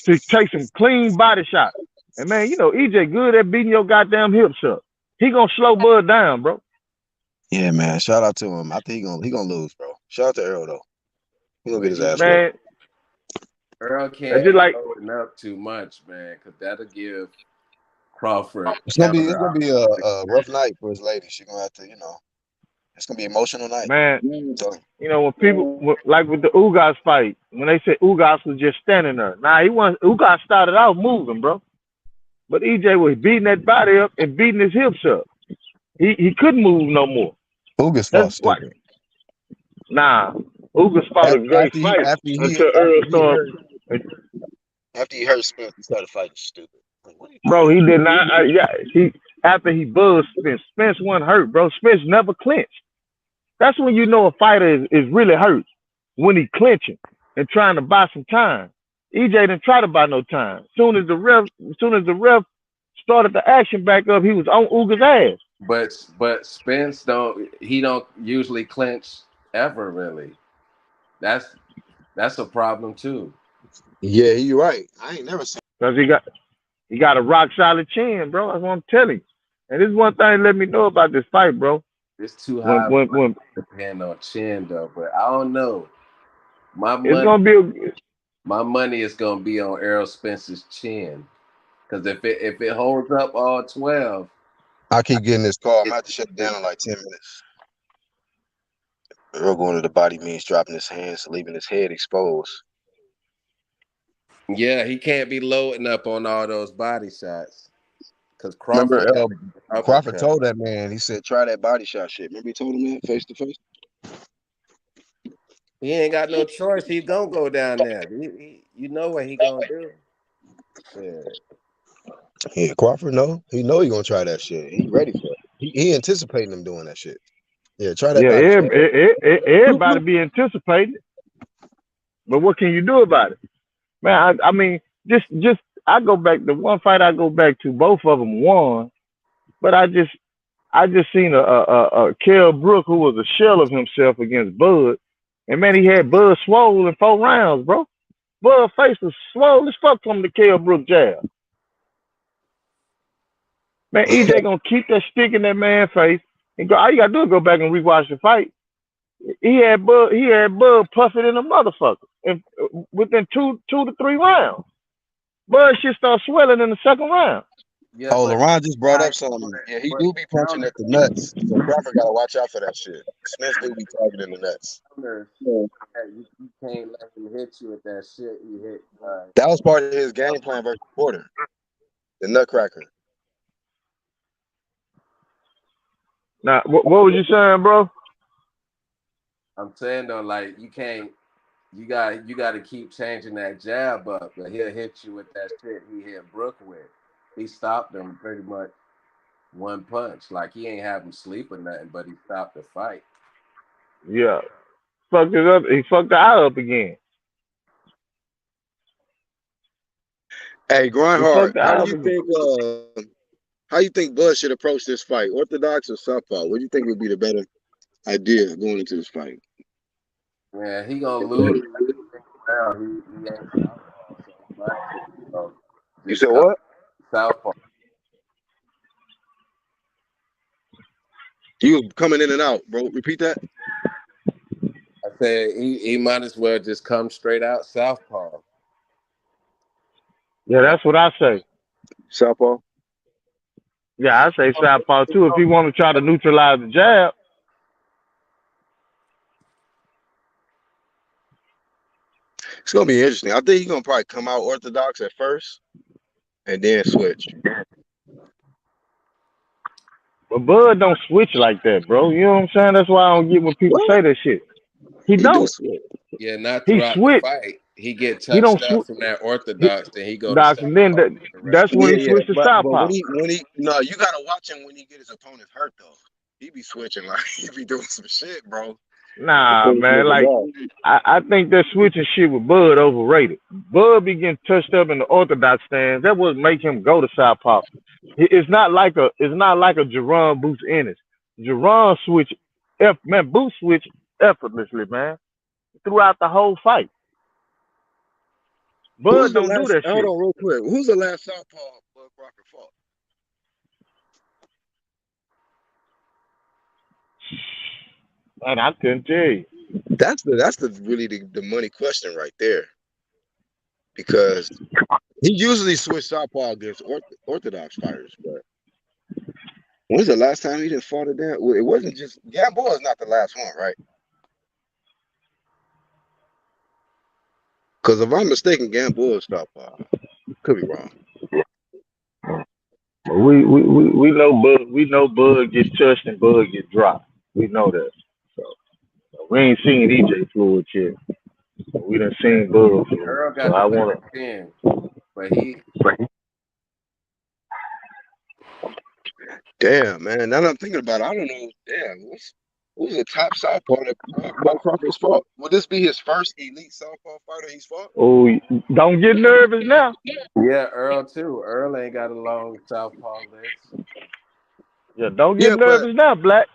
to take some clean body shots. And man, you know EJ good at beating your goddamn hips up. He gonna slow Bud down, bro. Yeah, man. Shout out to him. I think he gonna lose, bro. Shout out to Errol though. He gonna but get his he ass whooped. Man, Earl that's can't just be like loading up too much, man, because that'll give Crawford It's counter gonna be a opportunity. rough night for his lady. She gonna have to, it's gonna be an emotional night. man, So you know when people like with the Ugas fight, when they said Ugas was just standing there. Nah, he wasn't. Ugas started out moving, bro. But EJ was beating that body up and beating his hips up. He couldn't move no more. Ugas That's fought what. stupid. Nah, Ugas fought a great fight until Earl started. After he hurt Spence, he started fighting stupid. Like, what are you Bro, doing? he did not. He after he buzzed Spence. Spence wasn't hurt, bro. Spence never clinched. That's when you know a fighter is really hurt, when he clinching and trying to buy some time. EJ didn't try to buy no time. Soon as the ref started the action back up, he was on Uga's ass. But Spence don't usually clinch ever really. That's a problem too. Yeah, you're right. I ain't never seen. Cause he got a rock solid chin, bro. That's what I'm telling you. And this is one thing let me know about this fight, bro. It's too When high when for when to depend on chin though. But I don't know. My it's money gonna be a, my money is gonna be on Errol Spence's chin. Because if it holds up all 12, I keep getting this call. I'm it, gonna have to shut it it, down in like 10 minutes. Earl going to the body means dropping his hands, leaving his head exposed. yeah, he can't be loading up on all those body shots. Because Remember, Crawford got Crawford uppercut. told that man. He said, "Try that body shot shit." Remember, he told him that face to face. He ain't got no choice. He's gonna go down there. You know what he gonna do. Shit. Yeah, Crawford know. He know he gonna try that shit. He ready for it. He anticipating him doing that shit. Yeah, try that yeah. body shot. Everybody be anticipating, but what can you do about it, man? I mean, just I go back the one fight I go back to. Both of them won, but I just seen a Kell Brook who was a shell of himself against Bud, and man, he had Bud swole in 4 rounds, bro. Bud face was swole as fuck from the Kell Brook jab. Man, EJ gonna keep that stick in that man's face and go. All you gotta do is go back and rewatch the fight. He had Bud puffing in a motherfucker, and within two to 3 rounds, Bud shit start swelling in the second round. Yeah, Oh, but LeRon just brought I up something. Yeah, he but do be punching counter at the nuts. So Crawford gotta watch out for that shit. Smith do be targeting the nuts. counters. You can't let him hit you with that shit he hit. That was part of his game plan versus Porter, the Nutcracker. Now, what was you saying, bro? I'm saying though, like you can't. You got to keep changing that jab up, but he'll hit you with that shit he hit Brook with. He stopped him pretty much one punch. Like he ain't have him sleep or nothing, but he stopped the fight. Yeah. Fucked it up. He fucked the eye up again. Hey, He Grindhard, fucked the eye up again. how you think Bud should approach this fight? Orthodox or southpaw? What do you think would be the better idea going into this fight? Yeah, he gonna lose. He ain't southpaw so much. So You just said come what? southpaw. You coming in and out, bro. Repeat that. I said he might as well just come straight out southpaw. Yeah, that's what I say. Southpaw. Yeah, I say southpaw too. If he want to try to neutralize the jab, It's gonna be interesting. I think he's gonna probably come out orthodox at first and then switch. but Bud don't switch like that, bro. You know what I'm saying? That's why I don't get when people What? say that shit. He He do don't. switch. Yeah, not He throughout the switch. fight. He get He don't touched up switch. from that orthodox, then he go to Doc, and then southpaw for the rest that's of the when Yeah, he fight. yeah. switched to But southpaw. when he no, you gotta watch him when he get his opponent hurt though. He be switching like he be doing some shit, bro. Nah, Before he man. get Like off. I think that switching shit with Bud overrated. Bud be getting touched up in the orthodox stance. That would make him go to southpaw. It's not like a Jerron Boots Ennis. Jerron switch, man, Boots switch effortlessly, man, throughout the whole fight. Who's Bud the don't do last? that Hold shit. on, real quick. Who's the last southpaw Bud Crocker fought? And I couldn't tell you. That's the really the money question right there because he usually switch southpaw against orthodox fighters, but when's the last time he didn't fought it down? Well, it wasn't just Gamboa is not the last one, right? Because if I'm mistaken, Gamboa is southpaw. Could be wrong. We know Bud. We know Bud gets touched and Bud gets dropped. We know that. So we ain't seen EJ Fluid yet. We done seen Bud Fluid. Earl So got I the want better chin, but he Damn, man. Now that I'm thinking about it, I don't know. Damn, who's the top southpaw that Bud Crawford's fought? Would this be his first elite southpaw fighter he's fought? Oh, don't get nervous now. yeah, Earl too. Earl ain't got a long southpaw list. Yeah, don't get Yeah, but nervous now, Black.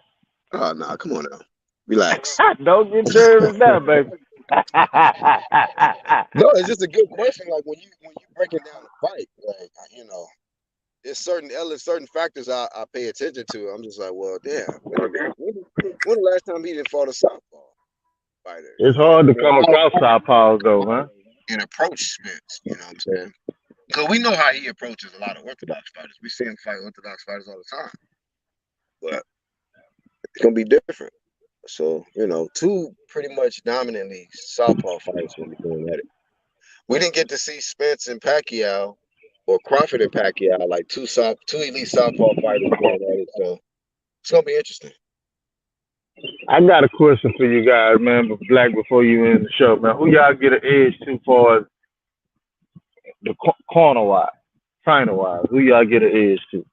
oh no, come on now. Relax. Don't get nervous now, baby. No, it's just a good question. Like when you breaking down the fight, like there's certain factors I pay attention to. I'm just like, well, damn. When the last time he didn't fought a southpaw fighter? It's hard to come across southpaws though, huh? In approach Spence, you know what I'm saying? Because we know how he approaches a lot of orthodox fighters. We see him fight orthodox fighters all the time, but it's gonna be different. So two pretty much dominantly southpaw fighters gonna be going at it. We didn't get to see Spence and Pacquiao or Crawford and Pacquiao, like two elite southpaw fighters going at it. So it's gonna be interesting. I got a question for you guys, man. But Black, before you end the show, man, who y'all get an edge to for the corner wise, trainer wise? Who y'all get an edge to?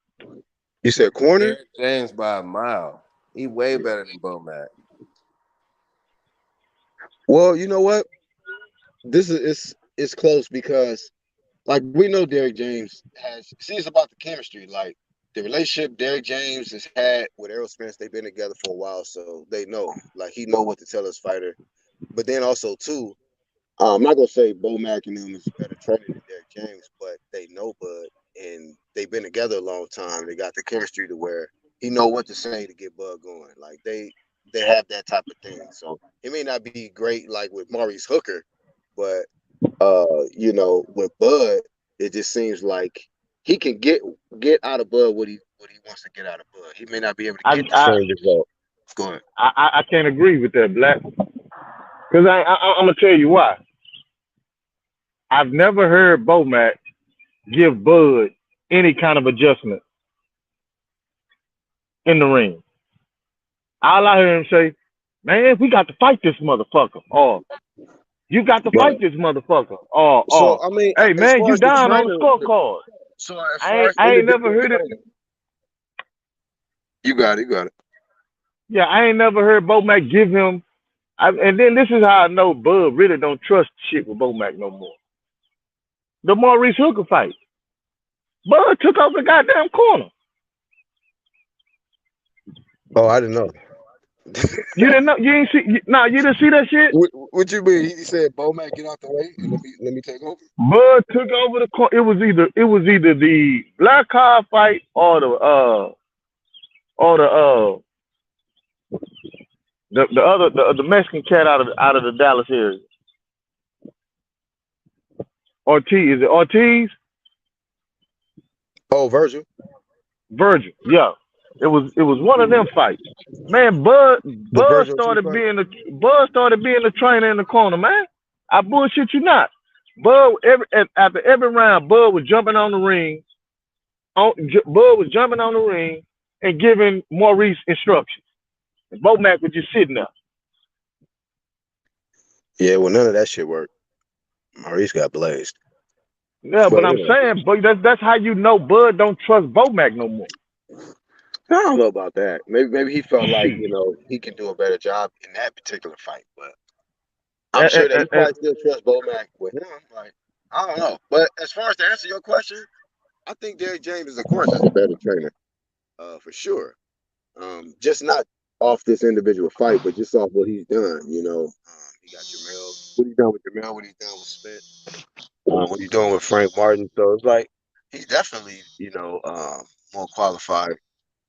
You said corner? Derek James by a mile. He way better than Bomac. Well, you know what? This is it's close because like we know Derek James has it's about the chemistry. Like the relationship Derek James has had with Errol Spence, they've been together for a while, so they know. Like he know what to tell his fighter. But then also too, I'm not gonna say Bo Mack and them is a better trainer than Derek James, but they know Bud and they've been together a long time. They got the chemistry to where he know what to say to get Bud going. Like they have that type of thing. So it may not be great like with Maurice Hooker, but with Bud, it just seems like he can get out of Bud what he wants to get out of Bud. He may not be able to get the I same result. Go ahead. I can't agree with that, Black. Because I'm gonna tell you why. I've never heard Bomac give Bud any kind of adjustment in the ring. All I hear him say, Man, we got to fight this motherfucker. Or you got to But fight this motherfucker. Or so I mean, hey as man, far you as the down on the trainer, scorecard. so as far as I ain't never individual heard it. trainer, you got it, you got it. Yeah, I ain't never heard Bo Mac give him. And then this is how I know Bud really don't trust shit with Bo Mac no more. The Maurice Hooker fight, Bud took over the goddamn corner. Oh, I didn't know. You didn't know? You ain't see? You didn't see that shit. What you mean? He said, "Bo Mac, get out the way and let me take over." Bud took over the corner. It was either the black card fight or the other the Mexican cat out of the Dallas area. Ortiz, is it Ortiz? Oh, Virgil. Virgil, yeah. It was one of them fights. Man, The Virgil Ortiz fight. Bud started being the trainer in the corner, man. I bullshit you not. After every round, Bud was jumping on the ring. Bud was jumping on the ring and giving Maurice instructions. And Bo Mac was just sitting there. Yeah, well, none of that shit worked. Maurice got blazed. Yeah, But but I'm saying, but that's how you know Bud don't trust Bo Mac no more. I don't know about that. Maybe he felt like Shit. he can do a better job in that particular fight. But I'm And, sure that and, he and, probably still trusts Bo Mac with him. Like I don't know. But as far as to answer your question, I think Derrick James, of course, is a better trainer, for sure. Just not off this individual fight, but just off what he's done. He got Jamel. What he's done with Jamel, what he's done with Spence, what he's doing with Frank Martin. So it's like he's definitely, more qualified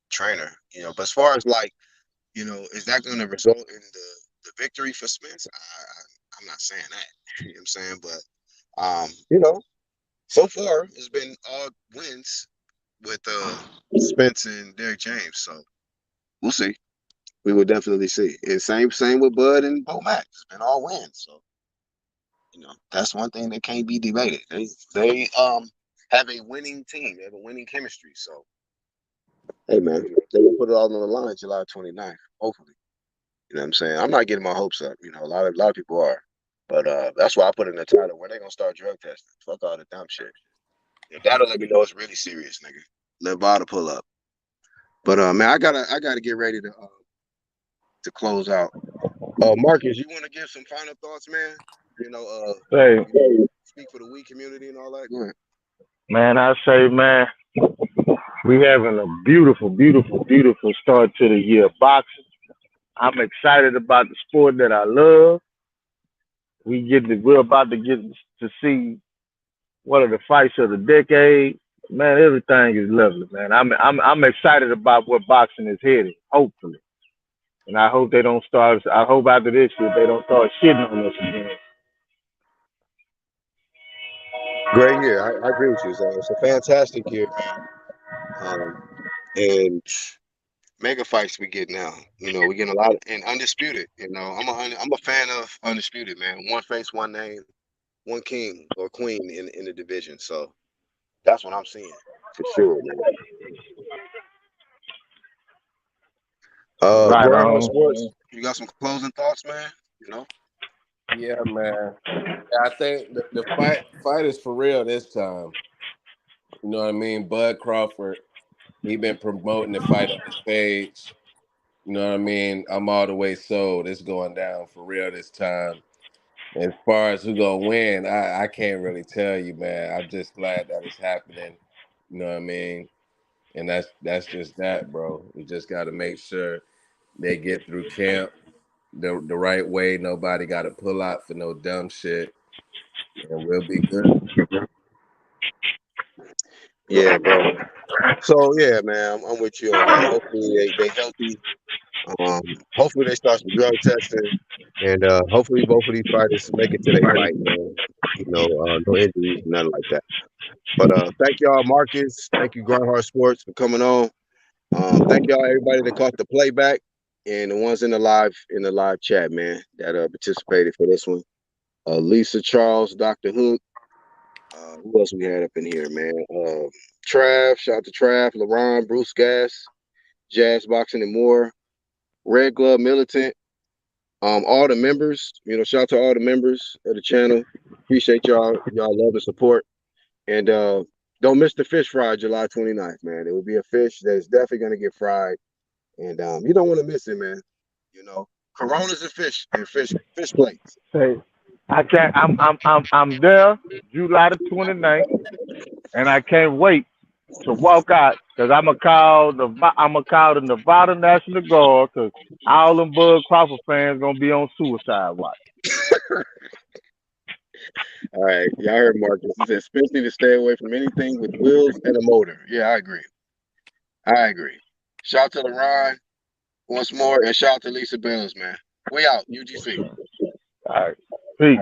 trainer. But as far as like, is that going to result in the victory for Spence? I'm not saying that. You know what I'm saying? But so far it's been all wins with Spence and Derrick James. So we'll see. We will definitely see. And same with Bud and Bo Mac. It's been all wins. So that's one thing that can't be debated. They have a winning team. They have a winning chemistry. So hey man, they will put it all on the line July 29th, hopefully. You know what I'm saying? I'm not getting my hopes up. A lot of people are. But that's why I put in the title, when they gonna start drug testing. Fuck all the dumb shit. That'll let me know it's really serious, nigga. Let Vada pull up. But man, I gotta get ready to close out. Marcus, you want to give some final thoughts, man? say, Speak for the weed community and all that. Go ahead. man, I say, man, we having a beautiful, beautiful, beautiful start to the year boxing. I'm excited about the sport that I love. We're about to get to see one of the fights of the decade. Man, everything is lovely, man. I'm excited about where boxing is headed. Hopefully, and I hope they don't start. I hope after this year they don't start shitting on us again. Great year. I agree with you. It's a fantastic year, man. And mega fights we get now. We getting a lot and undisputed. I'm a fan of undisputed, man. One face, one name, one king or queen in the division. So that's what I'm seeing for sure, man. Right Grindhouse on. Sports, you got some closing thoughts, man? Yeah, man. I think the fight is for real this time. You know what I mean? Bud Crawford, he been promoting the fight on his page. You know what I mean? I'm all the way sold. It's going down for real this time. As far as who gonna win, I can't really tell you, man. I'm just glad that it's happening. You know what I mean? And that's just that, bro. We just got to make sure they get through camp the right way. Nobody got to pull out for no dumb shit, and we'll be good. Yeah, bro. So yeah, man, I'm with you on that. Hopefully they healthy. Hopefully they start some drug testing, and hopefully both of these fighters make it to their fight, man. No injuries, nothing like that. But thank y'all, Marcus. Thank you, Grindhard Sports, for coming on. Thank y'all, everybody that caught the playback, and the ones in the live chat, man, that participated for this one. Lisa Charles, Dr. Hook. Who else we had up in here, man? Trav, shout out to Trav, LaRon, Bruce Gas, Jazz Boxing and more. Red Glove Militant, All the members, shout out to all the members of the channel. Appreciate y'all love and support. And don't miss the fish fry July 29th, man. It will be a fish that's definitely gonna get fried. And you don't want to miss it, man. Coronas and fish plates. Say, I can't. I'm there July the 29th, and I can't wait to walk out because I'm gonna call the Nevada National Guard because all them Bud Crawford fans gonna be on suicide watch. All right, y'all heard Marcus. He said, especially to stay away from anything with wheels and a motor. Yeah, I agree. Shout out to LeRon once more, and shout out to Lisa Benz, man. We out, UGC. All right, peace.